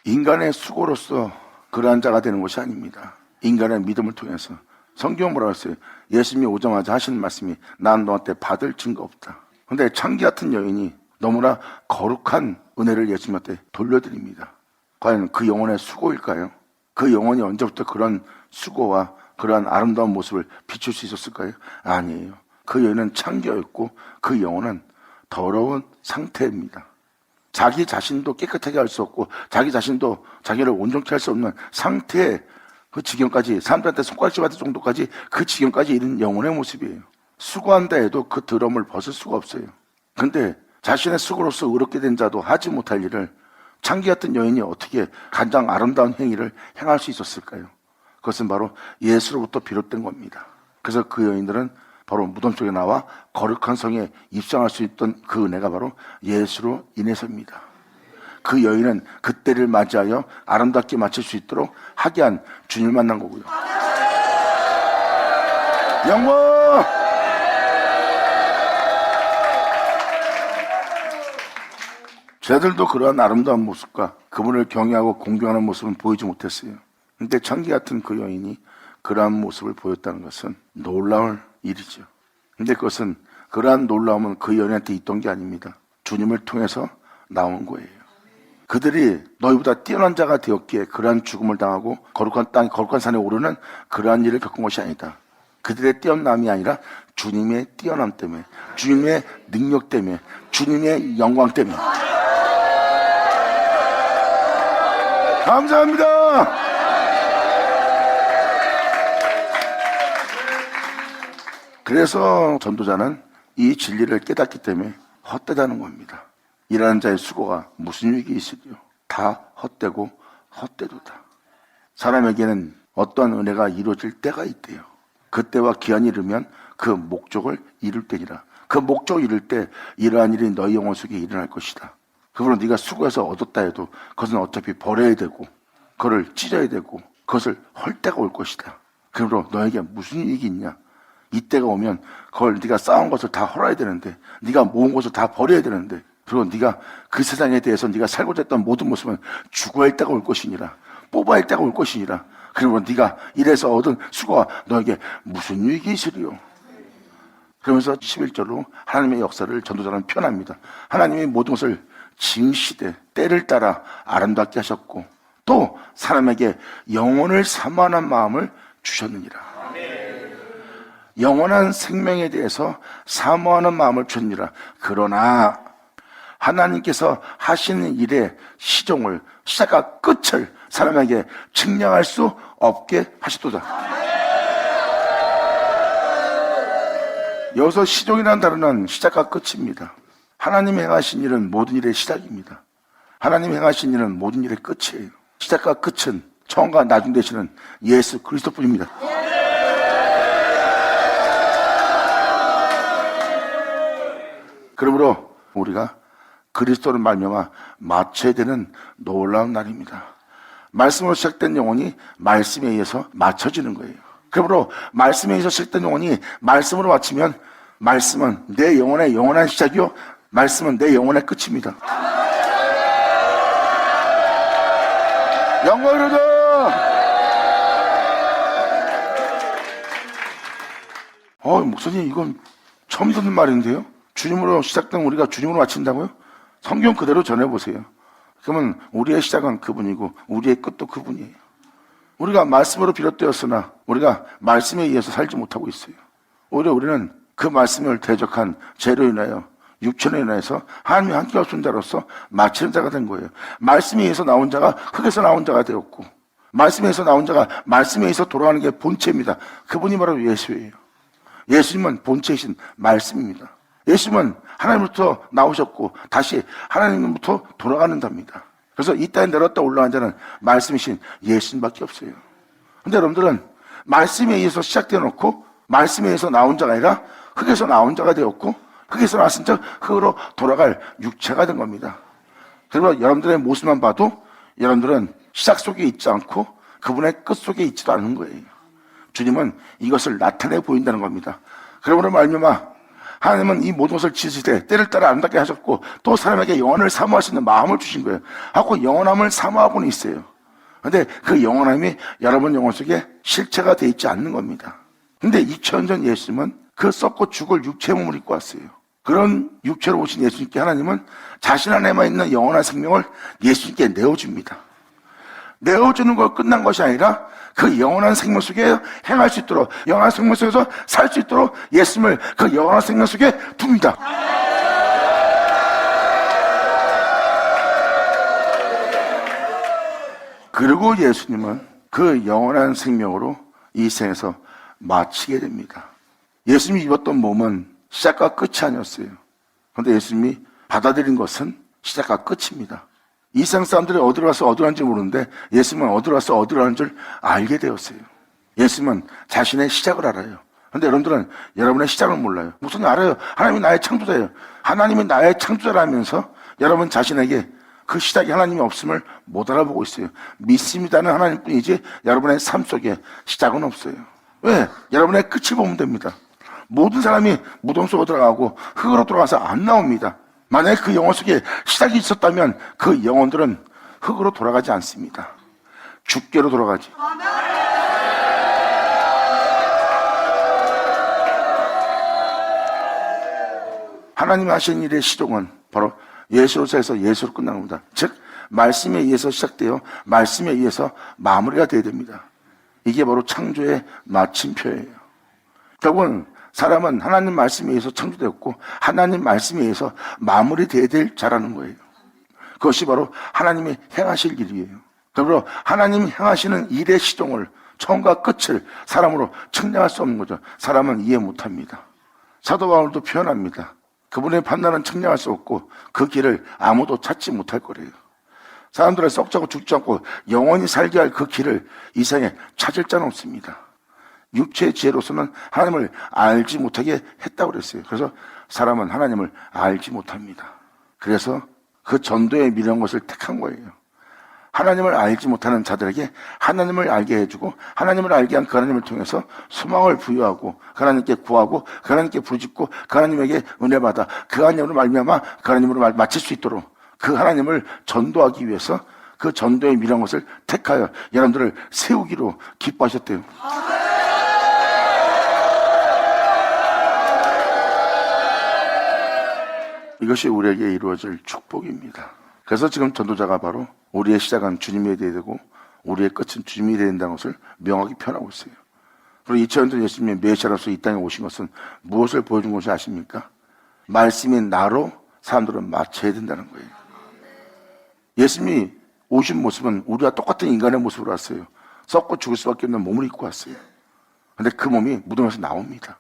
인간의 수고로서 그러한 자가 되는 것이 아닙니다. 인간의 믿음을 통해서. 성경은 뭐라고 했어요? 예수님이 오자마자 하시는 말씀이 난 너한테 받을 증거 없다. 근데 창기 같은 여인이 너무나 거룩한 은혜를 예수님한테 돌려드립니다. 과연 그 영혼의 수고일까요? 그 영혼이 언제부터 그런 수고와 그러한 아름다운 모습을 비출 수 있었을까요? 아니에요. 그 여인은 창기였고 그 영혼은 더러운 상태입니다. 자기 자신도 깨끗하게 할 수 없고 자기 자신도 자기를 온전케 할 수 없는 상태의 그 지경까지, 사람들한테 손가락질 받을 정도까지 그 지경까지 이른 영혼의 모습이에요. 수고한다 해도 그 더러움을 벗을 수가 없어요. 근데 자신의 수고로서 의롭게 된 자도 하지 못할 일을 창기 같은 여인이 어떻게 가장 아름다운 행위를 행할 수 있었을까요? 그것은 바로 예수로부터 비롯된 겁니다. 그래서 그 여인들은 바로 무덤 속에 나와 거룩한 성에 입성할 수 있던 그 은혜가 바로 예수로 인해서입니다. 그 여인은 그때를 맞이하여 아름답게 마칠 수 있도록 하게 한 주님을 만난 거고요. 영광! 쟤들도 그러한 아름다운 모습과 그분을 경외하고 공경하는 모습은 보이지 못했어요. 근데 천기 같은 그 여인이 그러한 모습을 보였다는 것은 놀라울 일이죠. 근데 그것은 그러한 놀라움은 그 여인한테 있던 게 아닙니다. 주님을 통해서 나온 거예요. 그들이 너희보다 뛰어난 자가 되었기에 그러한 죽음을 당하고 거룩한 땅, 거룩한 산에 오르는 그러한 일을 겪은 것이 아니다. 그들의 뛰어남이 아니라 주님의 뛰어남 때문에, 주님의 능력 때문에, 주님의 영광 때문에. 감사합니다. 그래서 전도자는 이 진리를 깨닫기 때문에 헛되다는 겁니다. 일하는 자의 수고가 무슨 유익이 있으리요? 다 헛되고 헛되도다. 사람에게는 어떠한 은혜가 이루어질 때가 있대요. 그때와 기한이 이르면 그 목적을 이룰 때니라. 그 목적을 이룰 때 이러한 일이 너희 영혼 속에 일어날 것이다. 그러므로 네가 수고해서 얻었다 해도 그것은 어차피 버려야 되고 그걸 찢어야 되고 그것을 헐 때가 올 것이다. 그러므로 너에게 무슨 이익이 있냐? 이때가 오면 그걸 네가 쌓은 것을 다 헐어야 되는데, 네가 모은 것을 다 버려야 되는데, 그리고 네가 그 세상에 대해서 네가 살고자 했던 모든 모습은 죽어야 할 때가 올 것이니라. 뽑아야 할 때가 올 것이니라. 그리고 네가 이래서 얻은 수고가 너에게 무슨 유익이 있으리요? 그러면서 11절로 하나님의 역사를 전도자는 표현합니다. 하나님이 모든 것을 징시되 때를 따라 아름답게 하셨고 또 사람에게 영혼을 사모하는 마음을 주셨느니라. 영원한 생명에 대해서 사모하는 마음을 주느니라. 그러나 하나님께서 하시는 일의 시종을, 시작과 끝을 사람에게 측량할 수 없게 하셨도다. 여기서 시종이라는 단어는 시작과 끝입니다. 하나님이 행하신 일은 모든 일의 시작입니다. 하나님이 행하신 일은 모든 일의 끝이에요. 시작과 끝은 처음과 나중 되시는 예수 그리스도뿐입니다. 그러므로 우리가 그리스도를 말미암아 맞춰야 되는 놀라운 날입니다. 말씀으로 시작된 영혼이 말씀에 의해서 맞춰지는 거예요. 그러므로 말씀에 의해서 시작된 영혼이 말씀으로 맞추면 말씀은 내 영혼의 영원한 시작이요, 말씀은 내 영혼의 끝입니다. 영광이로다. 목사님 이건 처음 듣는 말인데요. 주님으로 시작된 우리가 주님으로 마친다고요? 성경 그대로 전해보세요. 그러면 우리의 시작은 그분이고 우리의 끝도 그분이에요. 우리가 말씀으로 비롯되었으나 우리가 말씀에 의해서 살지 못하고 있어요. 오히려 우리는 그 말씀을 대적한 죄로 인하여, 육체로 인하여서 하나님이 함께 없은 자로서 마치는 자가 된 거예요. 말씀에 의해서 나온 자가 흙에서 나온 자가 되었고, 말씀에 의해서 나온 자가 말씀에 의해서 돌아가는 게 본체입니다. 그분이 바로 예수예요. 예수님은 본체이신 말씀입니다. 예수님은 하나님부터 나오셨고 다시 하나님부터 돌아가는 자입니다. 그래서 이 땅에 내려왔다 올라간 자는 말씀이신 예수님밖에 없어요. 근데 여러분들은 말씀에 의해서 시작되어 놓고 말씀에 의해서 나온 자가 아니라 흙에서 나온 자가 되었고 흙에서 나왔은 자 흙으로 돌아갈 육체가 된 겁니다. 그리고 여러분들의 모습만 봐도 여러분들은 시작 속에 있지 않고 그분의 끝 속에 있지도 않은 거예요. 주님은 이것을 나타내 보인다는 겁니다. 그러므로 말미암아 하나님은 이 모든 것을 지으시되 때를 따라 아름답게 하셨고 또 사람에게 영원을 사모할 수 있는 마음을 주신 거예요. 하고 영원함을 사모하고는 있어요. 그런데 그 영원함이 여러분 영혼 속에 실체가 되어 있지 않는 겁니다. 근데 2000년 전 예수님은 그 썩고 죽을 육체의 몸을 입고 왔어요. 그런 육체로 오신 예수님께 하나님은 자신 안에만 있는 영원한 생명을 예수님께 내어줍니다. 내어주는 거 끝난 것이 아니라 그 영원한 생명 속에 행할 수 있도록, 영원한 생명 속에서 살 수 있도록 예수님을 그 영원한 생명 속에 둡니다. 그리고 예수님은 그 영원한 생명으로 이 생에서 마치게 됩니다. 예수님이 입었던 몸은 시작과 끝이 아니었어요. 그런데 예수님이 받아들인 것은 시작과 끝입니다. 이 세상 사람들이 어디로 가서 어디로 가는지 모르는데 예수님은 어디로 가서 어디로 가는 줄 알게 되었어요. 예수님은 자신의 시작을 알아요. 그런데 여러분들은 여러분의 시작을 몰라요. 무슨 알아요? 하나님이 나의 창조자예요. 하나님이 나의 창조자라면서 여러분 자신에게 그 시작이 하나님이 없음을 못 알아보고 있어요. 믿습니다는 하나님뿐이지 여러분의 삶 속에 시작은 없어요. 왜? 여러분의 끝을 보면 됩니다. 모든 사람이 무덤 속으로 들어가고 흙으로 들어가서 안 나옵니다. 만약에 그 영혼 속에 시작이 있었다면 그 영혼들은 흙으로 돌아가지 않습니다. 죽게로 돌아가지. 하나님이 하신 일의 시종은 바로 예수로서 예수로 끝나는 겁니다. 즉 말씀에 의해서 시작되어 말씀에 의해서 마무리가 되어야 됩니다. 이게 바로 창조의 마침표예요. 결국은 사람은 하나님 말씀에 의해서 창조되었고 하나님 말씀에 의해서 마무리되어야 될 자라는 거예요. 그것이 바로 하나님이 행하실 일이에요. 그러므로 하나님이 행하시는 일의 시종을 처음과 끝을 사람으로 측량할 수 없는 거죠. 사람은 이해 못합니다. 사도 바울도 표현합니다. 그분의 판단은 측량할 수 없고 그 길을 아무도 찾지 못할 거래요. 사람들은 썩자고 죽지 않고 영원히 살게 할 그 길을 이 세상에 찾을 자는 없습니다. 육체의 지혜로서는 하나님을 알지 못하게 했다고 그랬어요. 그래서 사람은 하나님을 알지 못합니다. 그래서 그 전도에 미련한 것을 택한 거예요. 하나님을 알지 못하는 자들에게 하나님을 알게 해주고 하나님을 알게 한 그 하나님을 통해서 소망을 부여하고 그 하나님께 구하고 그 하나님께 부르짖고 그 하나님에게 은혜 받아 그 하나님으로 말미암아 그 하나님으로 마칠 수 있도록 그 하나님을 전도하기 위해서 그 전도에 미련한 것을 택하여 여러분들을 세우기로 기뻐하셨대요. 이것이 우리에게 이루어질 축복입니다. 그래서 지금 전도자가 바로 우리의 시작은 주님이 되어야 되고 우리의 끝은 주님이 되어야 된다는 것을 명확히 표현하고 있어요. 그리고 2000년 전 예수님이 메시아로서 이 땅에 오신 것은 무엇을 보여준 것이 아십니까? 말씀이 나로 사람들은 맞춰야 된다는 거예요. 예수님이 오신 모습은 우리와 똑같은 인간의 모습으로 왔어요. 썩고 죽을 수밖에 없는 몸을 입고 왔어요. 그런데 그 몸이 무덤에서 나옵니다.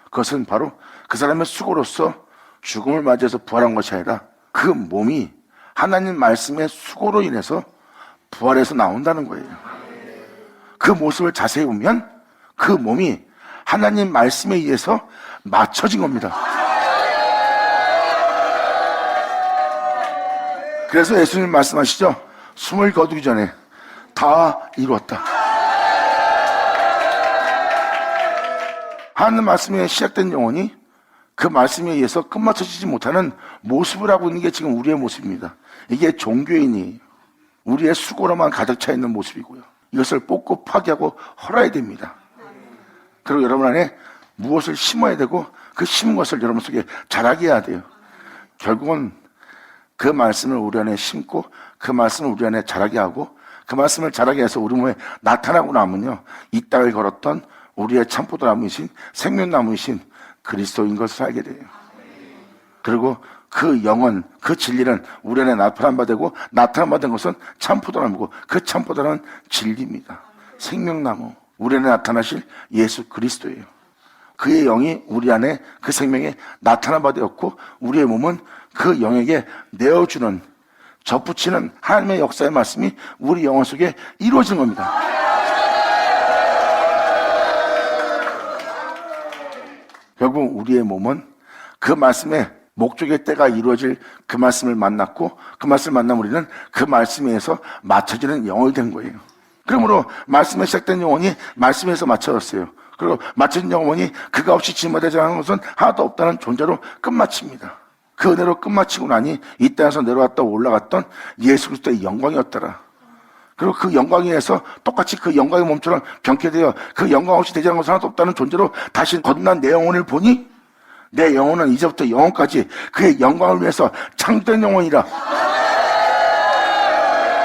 그것은 바로 그 사람의 수고로서 죽음을 맞이해서 부활한 것이 아니라 그 몸이 하나님 말씀의 수고로 인해서 부활해서 나온다는 거예요. 그 모습을 자세히 보면 그 몸이 하나님 말씀에 의해서 맞춰진 겁니다. 그래서 예수님 말씀하시죠. 숨을 거두기 전에 다 이루었다. 하나님 말씀에 시작된 영혼이 그 말씀에 의해서 끝마쳐지지 못하는 모습을 하고 있는 게 지금 우리의 모습입니다. 이게 종교인이 우리의 수고로만 가득 차 있는 모습이고요. 이것을 뽑고 파괴하고 헐어야 됩니다. 그리고 여러분 안에 무엇을 심어야 되고 그 심은 것을 여러분 속에 자라게 해야 돼요. 결국은 그 말씀을 우리 안에 심고 그 말씀을 우리 안에 자라게 하고 그 말씀을 자라게 해서 우리 몸에 나타나고 나면요. 이 땅을 걸었던 우리의 참포도나무이신 생명나무이신 그리스도인 것을 알게 돼요. 그리고 그 영은, 그 진리는 우리 안에 나타난 바 되고 나타난 바 된 것은 참포도나무고 그 참포도는 진리입니다. 생명나무, 우리 안에 나타나실 예수 그리스도예요. 그의 영이 우리 안에 그 생명에 나타난 바 되었고 우리의 몸은 그 영에게 내어주는 접붙이는 하나님의 역사의 말씀이 우리 영혼 속에 이루어진 겁니다. 결국 우리의 몸은 그 말씀의 목적의 때가 이루어질 그 말씀을 만났고 그 말씀을 만난 우리는 그 말씀에 의해서 맞춰지는 영혼이 된 거예요. 그러므로 말씀에 시작된 영혼이 말씀에서 맞춰졌어요. 그리고 맞춰진 영혼이 그가 없이 지음되지 않은 것은 하나도 없다는 존재로 끝마칩니다. 그 은혜로 끝마치고 나니 이 땅에서 내려왔다 올라갔던 예수 그리스도의 영광이었더라. 그리고 그 영광에 의해서 똑같이 그 영광의 몸처럼 병쾌되어 그 영광 없이 되지 않은 것은 하나도 없다는 존재로 다시 거듭난 내 영혼을 보니 내 영혼은 이제부터 영혼까지 그의 영광을 위해서 창조된 영혼이라.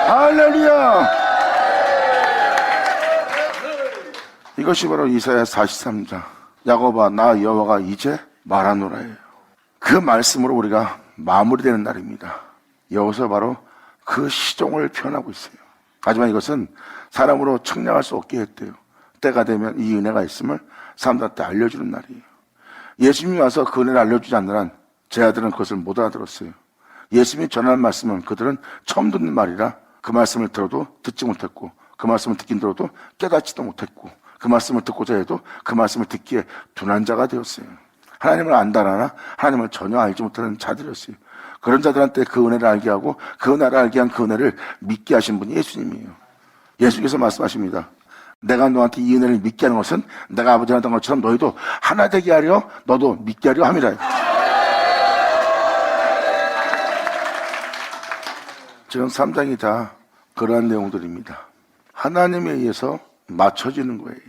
할렐루야. 이것이 바로 이사야 43장 야곱아 나 여호와가 이제 말하노라예요. 그 말씀으로 우리가 마무리되는 날입니다. 여기서 바로 그 시종을 표현하고 있어요. 하지만 이것은 사람으로 측량할 수 없게 했대요. 때가 되면 이 은혜가 있음을 사람들한테 알려주는 날이에요. 예수님이 와서 그 은혜를 알려주지 않는 한 제 아들은 그것을 못 알아들었어요. 예수님이 전하는 말씀은 그들은 처음 듣는 말이라 그 말씀을 들어도 듣지 못했고 그 말씀을 듣긴 들어도 깨닫지도 못했고 그 말씀을 듣고자 해도 그 말씀을 듣기에 둔한 자가 되었어요. 하나님을 안다나 하나님을 전혀 알지 못하는 자들이었어요. 그런 자들한테 그 은혜를 알게 하고 그 은혜를 알게 한 그 은혜를 믿게 하신 분이 예수님이에요. 예수께서 말씀하십니다. 내가 너한테 이 은혜를 믿게 하는 것은 내가 아버지가 하던 것처럼 너희도 하나 되게 하려 너도 믿게 하려 함이라. 지금 3장이 다 그러한 내용들입니다. 하나님에 의해서 맞춰지는 거예요.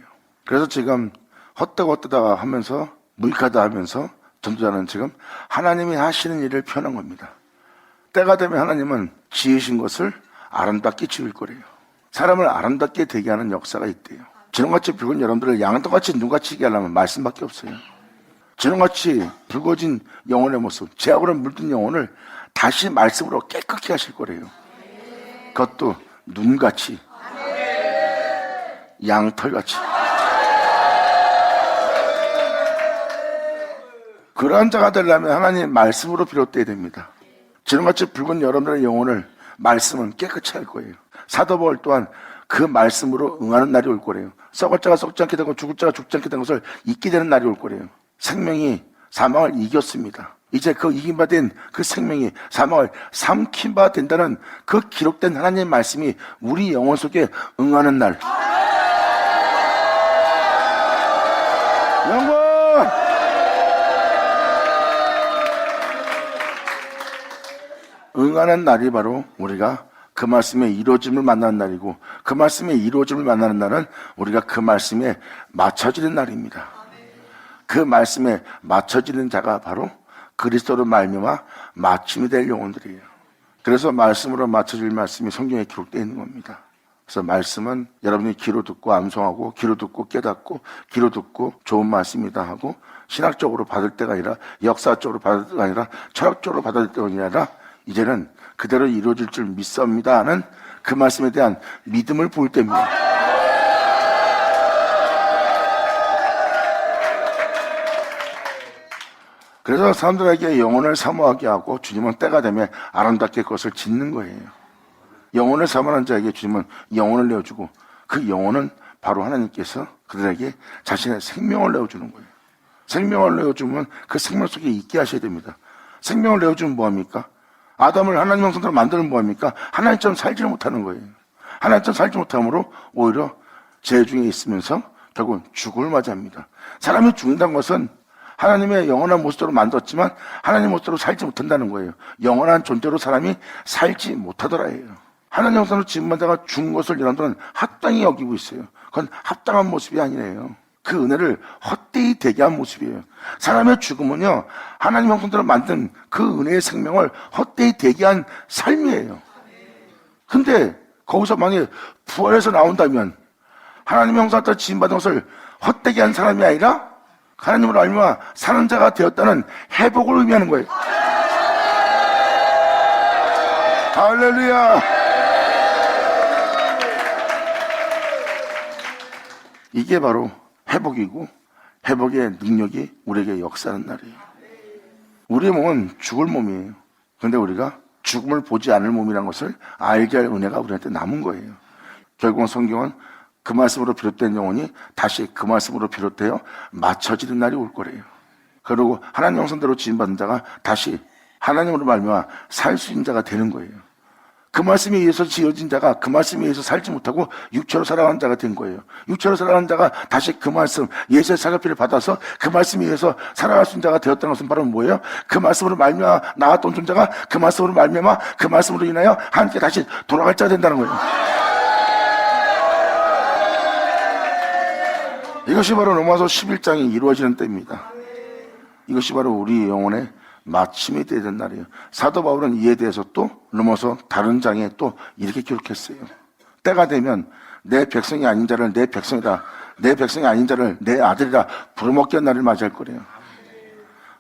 그래서 지금 헛되다 하면서 무익하다 하면서 전도자는 지금 하나님이 하시는 일을 표현한 겁니다. 때가 되면 하나님은 지으신 것을 아름답게 지을 거래요. 사람을 아름답게 되게 하는 역사가 있대요. 지렁같이 붉은 여러분들을 양떡같이 눈같이 하게 하려면 말씀밖에 없어요. 지렁같이 붉어진 영혼의 모습, 죄악으로 물든 영혼을 다시 말씀으로 깨끗게 하실 거래요. 그것도 눈같이, 양털같이. 그러한 자가 되려면 하나님 말씀으로 비롯돼야 됩니다. 지렁같이 붉은 여러분들의 영혼을 말씀은 깨끗이 할 거예요. 사도 바울 또한 그 말씀으로 응하는 날이 올 거래요. 썩을 자가 썩지 않게 되고 죽을 자가 죽지 않게 된 것을 잊게 되는 날이 올 거래요. 생명이 사망을 이겼습니다. 이제 그 이긴바 된 그 생명이 사망을 삼킨 바 된다는 그 기록된 하나님의 말씀이 우리 영혼 속에 응하는 날. 영광! 응하는 날이 바로 우리가 그 말씀의 이루어짐을 만나는 날이고, 그 말씀의 이루어짐을 만나는 날은 우리가 그 말씀에 맞춰지는 날입니다. 그 말씀에 맞춰지는 자가 바로 그리스도로 말미암아 맞춤이 될 영혼들이에요. 그래서 말씀으로 맞춰질 말씀이 성경에 기록되어 있는 겁니다. 그래서 말씀은 여러분이 귀로 듣고 암송하고 귀로 듣고 깨닫고 귀로 듣고 좋은 말씀이다 하고 신학적으로 받을 때가 아니라 역사적으로 받을 때가 아니라 철학적으로 받을 때가 아니라 이제는 그대로 이루어질 줄 믿습니다 하는 그 말씀에 대한 믿음을 보일 때입니다. 그래서 사람들에게 영혼을 사모하게 하고 주님은 때가 되면 아름답게 그것을 짓는 거예요. 영혼을 사모하는 자에게 주님은 영혼을 내어주고 그 영혼은 바로 하나님께서 그들에게 자신의 생명을 내어주는 거예요. 생명을 내어주면 그 생명 속에 있게 하셔야 됩니다. 생명을 내어주면 뭐합니까? 아담을 하나님 형상대로 만드는 뭐합니까? 하나님처럼 살지를 못하는 거예요. 하나님처럼 살지 못함으로 오히려 죄 중에 있으면서 결국은 죽음을 맞이합니다. 사람이 죽는다는 것은 하나님의 영원한 모습으로 만들었지만 하나님 모습으로 살지 못한다는 거예요. 영원한 존재로 사람이 살지 못하더라예요. 하나님 형상으로 지은 자가 죽은 것을 여러분들은 합당히 여기고 있어요. 그건 합당한 모습이 아니래요. 그 은혜를 헛되이 되게 한 모습이에요. 사람의 죽음은요, 하나님 형상대로 만든 그 은혜의 생명을 헛되이 되게 한 삶이에요. 근데 거기서 만약에 부활해서 나온다면 하나님 형상대로 지음받은 것을 헛되게 한 사람이 아니라 하나님으로 알미와 사는 자가 되었다는 회복을 의미하는 거예요. 할렐루야! 이게 바로 회복이고 회복의 능력이 우리에게 역사하는 날이에요. 우리의 몸은 죽을 몸이에요. 그런데 우리가 죽음을 보지 않을 몸이라는 것을 알게 할 은혜가 우리한테 남은 거예요. 결국은 성경은 그 말씀으로 비롯된 영혼이 다시 그 말씀으로 비롯되어 맞춰지는 날이 올 거래요. 그리고 하나님 형상대로 지음받은 자가 다시 하나님으로 말미암아 살 수 있는 자가 되는 거예요. 그 말씀에 의해서 지어진 자가 그 말씀에 의해서 살지 못하고 육체로 살아가는 자가 된 거예요. 육체로 살아가는 자가 다시 그 말씀, 예수의 사과피를 받아서 그 말씀에 의해서 살아갈 수 있는 자가 되었다는 것은 바로 뭐예요? 그 말씀으로 말미암아 나왔던 존재가 그 말씀으로 말미암아 그 말씀으로 인하여 하나님께 다시 돌아갈 자가 된다는 거예요. 이것이 바로 로마서 11장이 이루어지는 때입니다. 이것이 바로 우리 영혼의 마침이 되는 날이에요. 사도 바울은 이에 대해서 또 로마서 다른 장에 또 이렇게 기록했어요. 때가 되면 내 백성이 아닌 자를 내 백성이다, 내 백성이 아닌 자를 내 아들이라 부르먹게 한 날을 맞이할 거래요.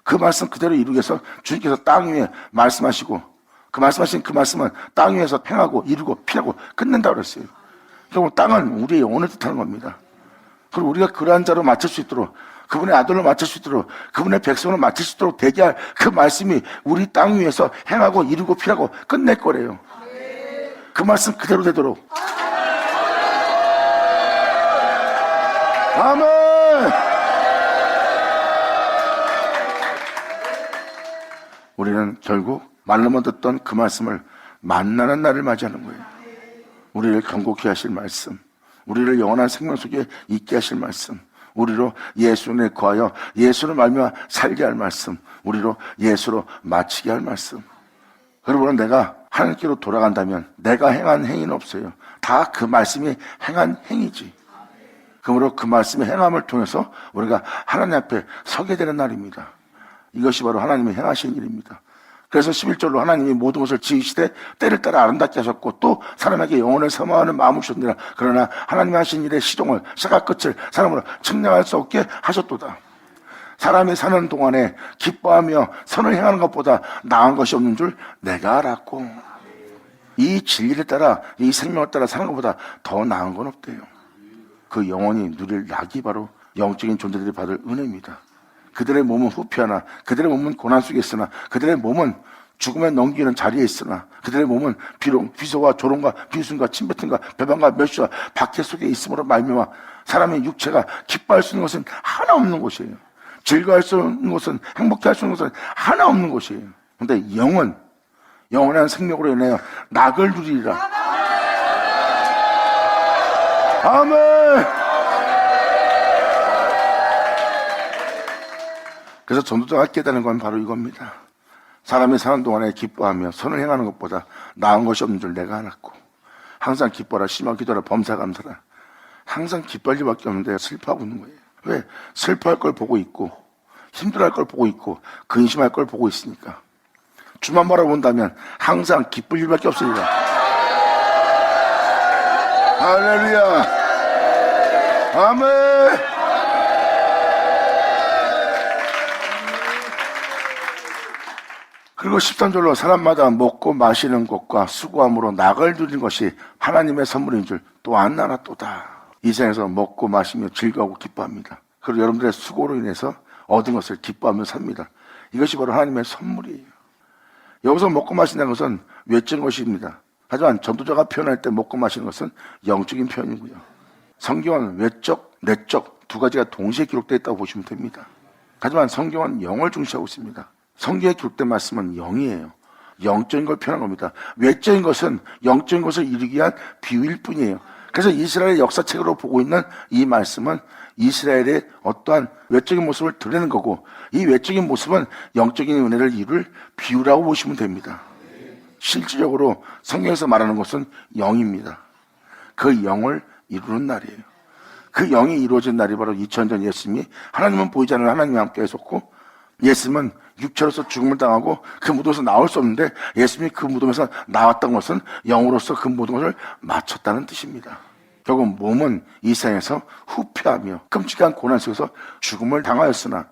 그 말씀 그대로 이루기 위해서 주님께서 땅 위에 말씀하시고 그 말씀하신 그 말씀은 땅 위에서 행하고 이루고 피하고 끝낸다고 그랬어요. 결국 땅은 우리의 영혼을 뜻하는 겁니다. 그리고 우리가 그러한 자로 맞출 수 있도록, 그분의 아들로 맞출 수 있도록, 그분의 백성으로 맞출 수 있도록 되게 할 그 말씀이 우리 땅 위에서 행하고 이루고 피하고 끝낼 거래요. 그 말씀 그대로 되도록. 아멘. 우리는 결국 말로만 듣던 그 말씀을 만나는 날을 맞이하는 거예요. 우리를 경고케 하실 말씀, 우리를 영원한 생명 속에 있게 하실 말씀, 우리로 예수를 구하여 예수를 말미암아 살게 할 말씀, 우리로 예수로 마치게 할 말씀. 여러분은 내가 하나님께로 돌아간다면 내가 행한 행위는 없어요. 다 그 말씀이 행한 행위지. 그러므로 그 말씀의 행함을 통해서 우리가 하나님 앞에 서게 되는 날입니다. 이것이 바로 하나님이 행하신 일입니다. 그래서 11절로 하나님이 모든 것을 지으시되 때를 따라 아름답게 하셨고 또 사람에게 영혼을 사모하는 마음을 주셨느니라. 그러나 하나님이 하신 일의 시종을 시작 끝을 사람으로 측량할 수 없게 하셨도다. 사람이 사는 동안에 기뻐하며 선을 행하는 것보다 나은 것이 없는 줄 내가 알았고, 이 진리를 따라 이 생명을 따라 사는 것보다 더 나은 건 없대요. 그 영원히 누릴 낙이 바로 영적인 존재들이 받을 은혜입니다. 그들의 몸은 후피하나 그들의 몸은 고난 속에 있으나 그들의 몸은 죽음에 넘기는 자리에 있으나 그들의 몸은 비록 비소와 조롱과 비웃음과 침뱉음과 배반과 멸시와 박해 속에 있음으로 말미암아 사람의 육체가 기뻐할 수 있는 것은 하나 없는 것이에요. 즐거워할 수 있는 것은, 행복해 할 수 있는 것은 하나 없는 것이에요. 그런데 영은 영원한 생명으로 인하여 낙을 누리리라. 아멘. 그래서 전도자가 깨달은 건 바로 이겁니다. 사람이 사는 동안에 기뻐하며 선을 행하는 것보다 나은 것이 없는 줄 내가 알았고, 항상 기뻐라, 심하게 기도하라, 범사감사라. 항상 기뻐할 일밖에 없는데 슬퍼하고 있는 거예요. 왜? 슬퍼할 걸 보고 있고 힘들어할 걸 보고 있고 근심할 걸 보고 있으니까. 주만 바라본다면 항상 기쁠 일밖에 없으니까. 할렐루야. 아멘. 그리고 13절로 사람마다 먹고 마시는 것과 수고함으로 낙을 누리는 것이 하나님의 선물인 줄 또 안 알았도다. 이 세상에서 먹고 마시며 즐거워하고 기뻐합니다. 그리고 여러분들의 수고로 인해서 얻은 것을 기뻐하며 삽니다. 이것이 바로 하나님의 선물이에요. 여기서 먹고 마신다는 것은 외적인 것입니다. 하지만 전도자가 표현할 때 먹고 마시는 것은 영적인 표현이고요. 성경은 외적, 내적 두 가지가 동시에 기록되어 있다고 보시면 됩니다. 하지만 성경은 영을 중시하고 있습니다. 성경에 기록된 말씀은 영이에요. 영적인 걸 표현한 겁니다. 외적인 것은 영적인 것을 이루기 위한 비유일 뿐이에요. 그래서 이스라엘의 역사책으로 보고 있는 이 말씀은 이스라엘의 어떠한 외적인 모습을 드러내는 거고, 이 외적인 모습은 영적인 은혜를 이룰 비유라고 보시면 됩니다. 실질적으로 성경에서 말하는 것은 영입니다. 그 영을 이루는 날이에요. 그 영이 이루어진 날이 바로 2000년 예수님이, 하나님은 보이지 않는 하나님이 함께 하셨고, 예수님은 육체로서 죽음을 당하고 그 무덤에서 나올 수 없는데 예수님이 그 무덤에서 나왔던 것은 영으로서 그 모든 것을 마쳤다는 뜻입니다. 결국 몸은 이 세상에서 후패하며 끔찍한 고난 속에서 죽음을 당하였으나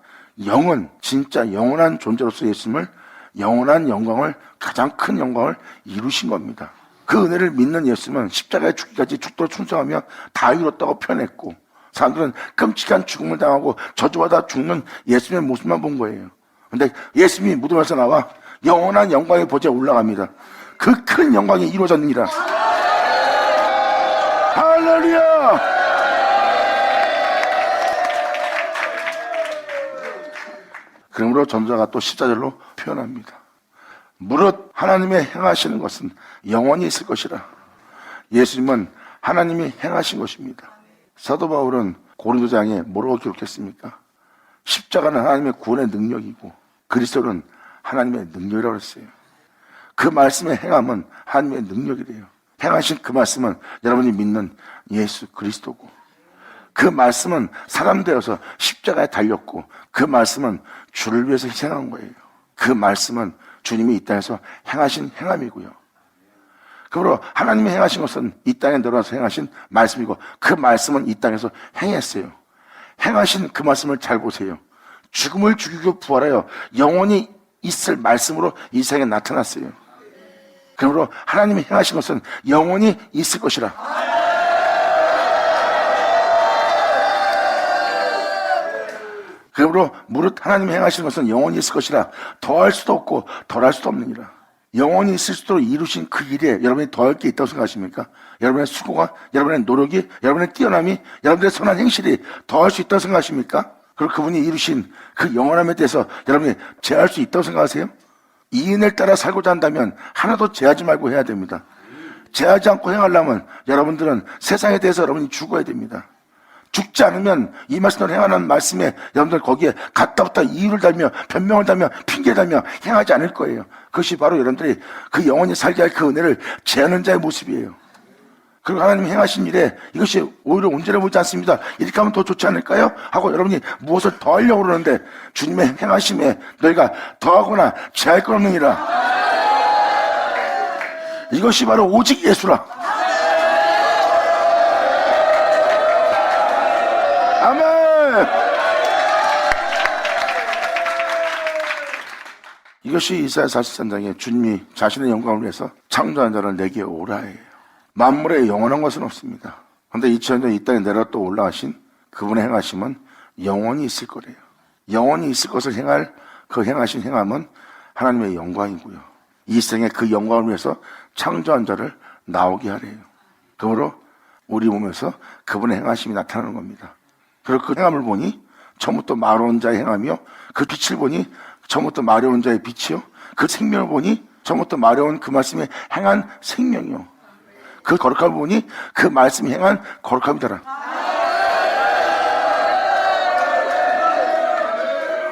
영은 진짜 영원한 존재로서 예수님을, 영원한 영광을, 가장 큰 영광을 이루신 겁니다. 그 은혜를 믿는 예수님은 십자가에 죽기까지 죽도록 충성하며 다 이뤘다고 표현했고, 사람들은 끔찍한 죽음을 당하고 저주받아 죽는 예수님의 모습만 본 거예요. 그런데 예수님이 무덤에서 나와 영원한 영광의 보좌에 올라갑니다. 그 큰 영광이 이루어졌느니라. 할렐루야. 그러므로 전도자가 또 14절로 표현합니다. 무릇 하나님의 행하시는 것은 영원히 있을 것이라. 예수님은 하나님이 행하신 것입니다. 사도 바울은 고린도장에 뭐라고 기록했습니까? 십자가는 하나님의 구원의 능력이고 그리스도는 하나님의 능력이라고 했어요. 그 말씀의 행함은 하나님의 능력이래요. 행하신 그 말씀은 여러분이 믿는 예수 그리스도고, 그 말씀은 사람 되어서 십자가에 달렸고, 그 말씀은 주를 위해서 희생한 거예요. 그 말씀은 주님이 이 땅에서 행하신 행함이고요. 그러므로 하나님이 행하신 것은 이 땅에 내려와서 행하신 말씀이고, 그 말씀은 이 땅에서 행했어요. 행하신 그 말씀을 잘 보세요. 죽음을 죽이고 부활하여 영원히 있을 말씀으로 이 세상에 나타났어요. 그러므로 하나님이 행하신 것은 영원히 있을 것이라. 그러므로 무릇 하나님이 행하신 것은 영원히 있을 것이라. 더할 수도 없고 덜할 수도 없느니라. 영원히 있을 수 있도록 이루신 그 일에 여러분이 더할 게 있다고 생각하십니까? 여러분의 수고가, 여러분의 노력이, 여러분의 뛰어남이, 여러분의 선한 행실이 더할 수 있다고 생각하십니까? 그리고 그분이 이루신 그 영원함에 대해서 여러분이 제할 수 있다고 생각하세요? 이 은혜를 따라 살고자 한다면 하나도 제하지 말고 해야 됩니다. 제하지 않고 행하려면 여러분들은 세상에 대해서 여러분이 죽어야 됩니다. 죽지 않으면 이 말씀을 행하는 말씀에 여러분들 거기에 갔다 왔다 이유를 달며 변명을 달며 핑계를 달며 행하지 않을 거예요. 그것이 바로 여러분들이 그 영원히 살게 할 그 은혜를 제하는 자의 모습이에요. 그리고 하나님이 행하신 일에 이것이 오히려 온전해 보이지 않습니다. 이렇게 하면 더 좋지 않을까요? 하고 여러분이 무엇을 더 하려고 그러는데 주님의 행하심에 너희가 더하거나 제할 것 없느니라. 이것이 바로 오직 예수라. 아멘. 이것이 이사야 43장에 주님이 자신의 영광을 위해서 창조한 자를 내게 오라 해요. 만물에 영원한 것은 없습니다. 그런데 2000년 이 땅에 내려 또 올라가신 그분의 행하심은 영원히 있을 거래요. 영원히 있을 것을 행할 그 행하신 행함은 하나님의 영광이고요. 이 생에 그 영광을 위해서 창조한 자를 나오게 하래요. 그러므로 우리 몸에서 그분의 행하심이 나타나는 겁니다. 그리고 그 행함을 보니 처음부터 마려운 자의 행함이요, 그 빛을 보니 처음부터 마려운 자의 빛이요, 그 생명을 보니 처음부터 마려운 그 말씀에 행한 생명이요, 그 거룩함을 보니 그 말씀이 행한 거룩함이더라.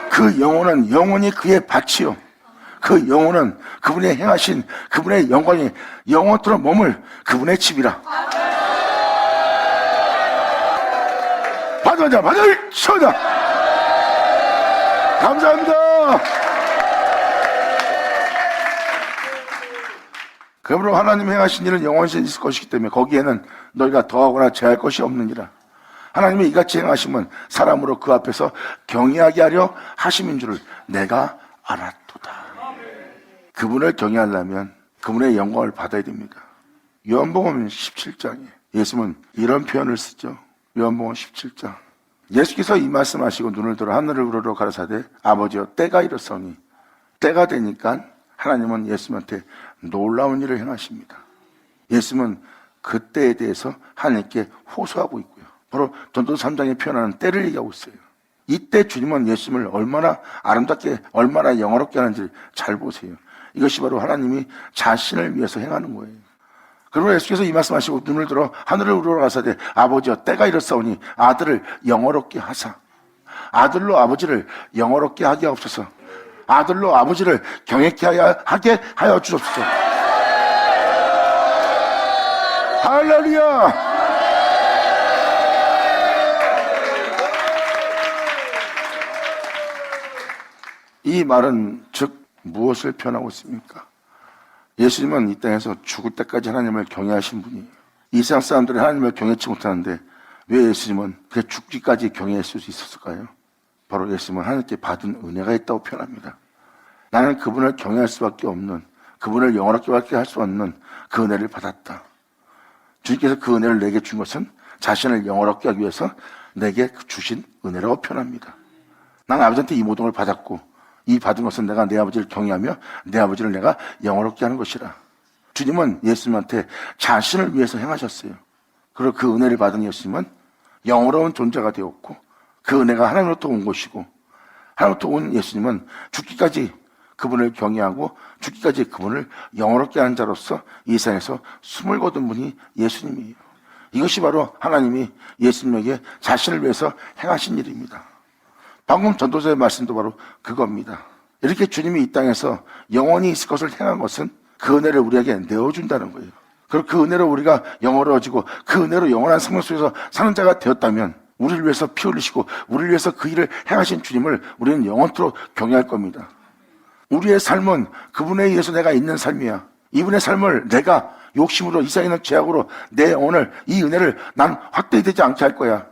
그 영혼은 영원히 그의 밭이요, 그 영혼은 그분의 행하신 그분의 영광이 영원토록 머물 그분의 집이라. 받아자 받을 쳐다. 감사합니다. 그러므로 하나님 행하신 일은 영원히 있을 것이기 때문에 거기에는 너희가 더하거나 제할 것이 없느니라. 하나님의 이같이 행하심은 사람으로 그 앞에서 경외하게 하려 하심인 줄을 내가 알았도다. 그분을 경외하려면 그분의 영광을 받아야 됩니다. 요한복음 17장에 예수님은 이런 표현을 쓰죠. 요한복음 17장. 예수께서 이 말씀하시고 눈을 들어 하늘을 우러러 가라사대 아버지여 때가 이르렀으니, 때가 되니까 하나님은 예수님한테 놀라운 일을 행하십니다. 예수님은 그 때에 대해서 하나님께 호소하고 있고요. 바로 전도서 3장에 표현하는 때를 얘기하고 있어요. 이때 주님은 예수님을 얼마나 아름답게 얼마나 영화롭게 하는지 잘 보세요. 이것이 바로 하나님이 자신을 위해서 행하는 거예요. 그리고 예수께서 이 말씀하시고 눈을 들어 하늘을 우러러 가사대 아버지여 때가 이르렀사오니 아들을 영화롭게 하사. 아들로 아버지를 영화롭게 하게 하옵소서. 아들로 아버지를 경외케 하게 하여 주옵소서. 할렐루야. 이 말은 즉 무엇을 표현하고 있습니까? 예수님은 이 땅에서 죽을 때까지 하나님을 경외하신 분이에요. 이 세상 사람들은 하나님을 경외치 못하는데 왜 예수님은 그 죽기까지 경외할 수 있었을까요? 바로 예수님은 하나님께 받은 은혜가 있다고 표현합니다. 나는 그분을 경외할 수밖에 없는, 그분을 영원하게 할 수 없는 그 은혜를 받았다. 주님께서 그 은혜를 내게 준 것은 자신을 영원하게 하기 위해서 내게 주신 은혜라고 표현합니다. 나는 아버지한테 이 모든 걸 받았고 이 받은 것은 내가 내 아버지를 경외하며 내 아버지를 내가 영원롭게 하는 것이라. 주님은 예수님한테 자신을 위해서 행하셨어요. 그리고 그 은혜를 받은 예수님은 영원로운 존재가 되었고 그 은혜가 하나님으로부터 온 것이고 하나님으로부터 온 예수님은 죽기까지 그분을 경외하고 죽기까지 그분을 영원롭게 하는 자로서 이 세상에서 숨을 거둔 분이 예수님이에요. 이것이 바로 하나님이 예수님에게 자신을 위해서 행하신 일입니다. 방금 전도서의 말씀도 바로 그겁니다. 이렇게 주님이 이 땅에서 영원히 있을 것을 행한 것은 그 은혜를 우리에게 내어준다는 거예요. 그리고 그 은혜로 우리가 영원해지고 그 은혜로 영원한 생명 속에서 사는 자가 되었다면 우리를 위해서 피 흘리시고 우리를 위해서 그 일을 행하신 주님을 우리는 영원토록 경외할 겁니다. 우리의 삶은 그분에 의해서 내가 있는 삶이야. 이분의 삶을 내가 욕심으로 이 세상에 있는 죄악으로 내 영혼을 이 은혜를 난 확대되지 되지 않게 할 거야.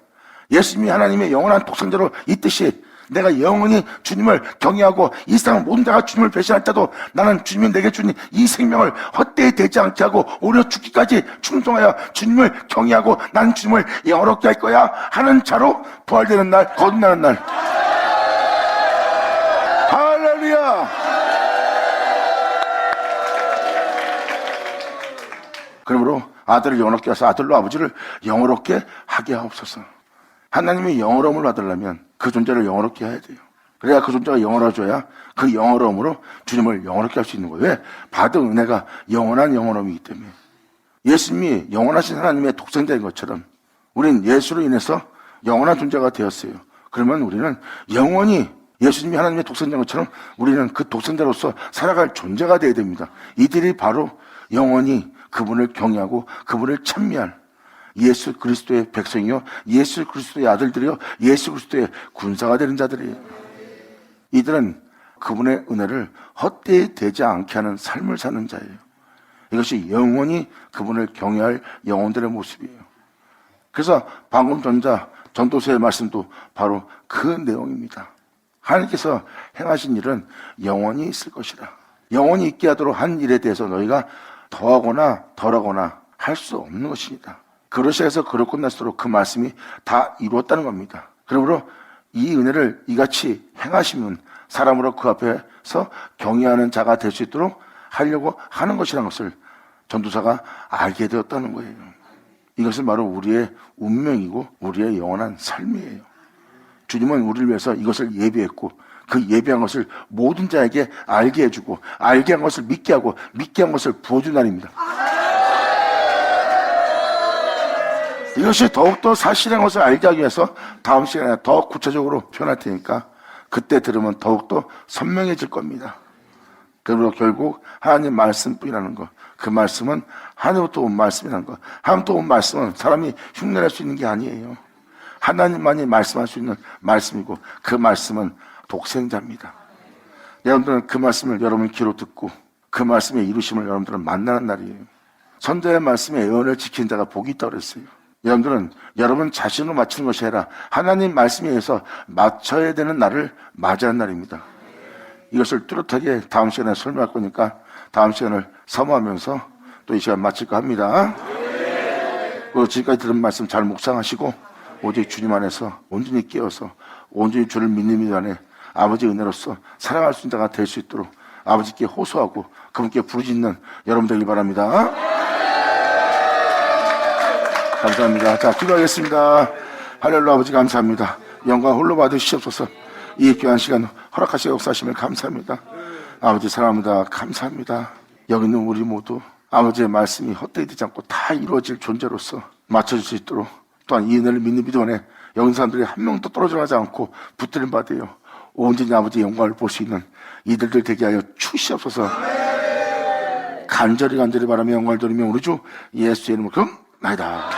예수님이 하나님의 영원한 독생자로 있듯이 내가 영원히 주님을 경외하고 이 세상 모든 자가 주님을 배신할 때도 나는 주님이 내게 주신 이 생명을 헛되이 되지 않게 하고 오히려 죽기까지 충성하여 주님을 경외하고 나는 주님을 영원롭게 할 거야 하는 자로 부활되는 날, 거듭나는 날. 할렐루야. 그러므로 아들을 영원롭게 하사 아들로 아버지를 영원롭게 하게 하옵소서. 하나님의 영원함을 받으려면 그 존재를 영원롭게 해야 돼요. 그래야 그 존재가 영원해져야 그 영원함으로 주님을 영원하게 할 수 있는 거예요. 왜? 받은 은혜가 영원한 영원함이기 때문에. 예수님이 영원하신 하나님의 독생자인 것처럼 우리는 예수로 인해서 영원한 존재가 되었어요. 그러면 우리는 영원히 예수님이 하나님의 독생자인 것처럼 우리는 그 독생자로서 살아갈 존재가 되어야 됩니다. 이들이 바로 영원히 그분을 경외하고 그분을 찬미할 예수 그리스도의 백성이요, 예수 그리스도의 아들들이요, 예수 그리스도의 군사가 되는 자들이에요. 이들은 그분의 은혜를 헛되이 되지 않게 하는 삶을 사는 자예요. 이것이 영원히 그분을 경외할 영혼들의 모습이에요. 그래서 방금 전도서의 말씀도 바로 그 내용입니다. 하나님께서 행하신 일은 영원히 있을 것이라. 영원히 있게 하도록 한 일에 대해서 너희가 더하거나 덜하거나 할 수 없는 것입니다. 그러시아에서 그럴 끝날수록 그 말씀이 다 이루었다는 겁니다. 그러므로 이 은혜를 이같이 행하시면 사람으로 그 앞에서 경외하는 자가 될 수 있도록 하려고 하는 것이라는 것을 전도사가 알게 되었다는 거예요. 이것은 바로 우리의 운명이고 우리의 영원한 삶이에요. 주님은 우리를 위해서 이것을 예비했고 그 예비한 것을 모든 자에게 알게 해주고 알게 한 것을 믿게 하고 믿게 한 것을 부어준 날입니다. 이것이 더욱더 사실한 것을 알게 하기 위해서 다음 시간에 더 구체적으로 표현할 테니까 그때 들으면 더욱더 선명해질 겁니다. 그러므로 결국 하나님 말씀뿐이라는 것, 그 말씀은 하나님부터 온 말씀이라는 것, 하나님부터 온 말씀은 사람이 흉내낼 수 있는 게 아니에요. 하나님만이 말씀할 수 있는 말씀이고 그 말씀은 독생자입니다. 여러분들은 그 말씀을 여러분 귀로 듣고 그 말씀의 이루심을 여러분들은 만나는 날이에요. 선자의 말씀의 예언을 지킨 자가 복이 있다고 그랬어요. 여러분들은 여러분 자신으로 맞추는 것이 아니라 하나님 말씀에 의해서 맞춰야 되는 날을 맞이하는 날입니다. 이것을 뚜렷하게 다음 시간에 설명할 거니까 다음 시간을 사모하면서 또 이 시간 마칠까 합니다. 그리고 지금까지 들은 말씀 잘 묵상하시고 오직 주님 안에서 온전히 깨어서 온전히 주를 믿는 믿음 안에 아버지의 은혜로서 사랑할 수 있는 자가 될 수 있도록 아버지께 호소하고 그분께 부르짖는 여러분 되길 바랍니다. 감사합니다. 자, 기도하겠습니다. 할렐루야. 아버지 감사합니다. 영광 홀로 받으시옵소서. 이 귀한 시간 허락하시고 역사하심을 감사합니다. 아버지 사랑합니다. 감사합니다. 여기 있는 우리 모두 아버지의 말씀이 헛되이 되지 않고 다 이루어질 존재로서 맞춰줄 수 있도록 또한 이 은혜를 믿는 믿음 안에 여기 있는 사람들이 한 명도 떨어져 가지 않고 붙들림 받아요. 온전히 아버지의 영광을 볼 수 있는 이들들 되게 하여 주시옵소서. 간절히 바라며 영광을 돌리며 우리 주 예수의 이름으로 금나이다.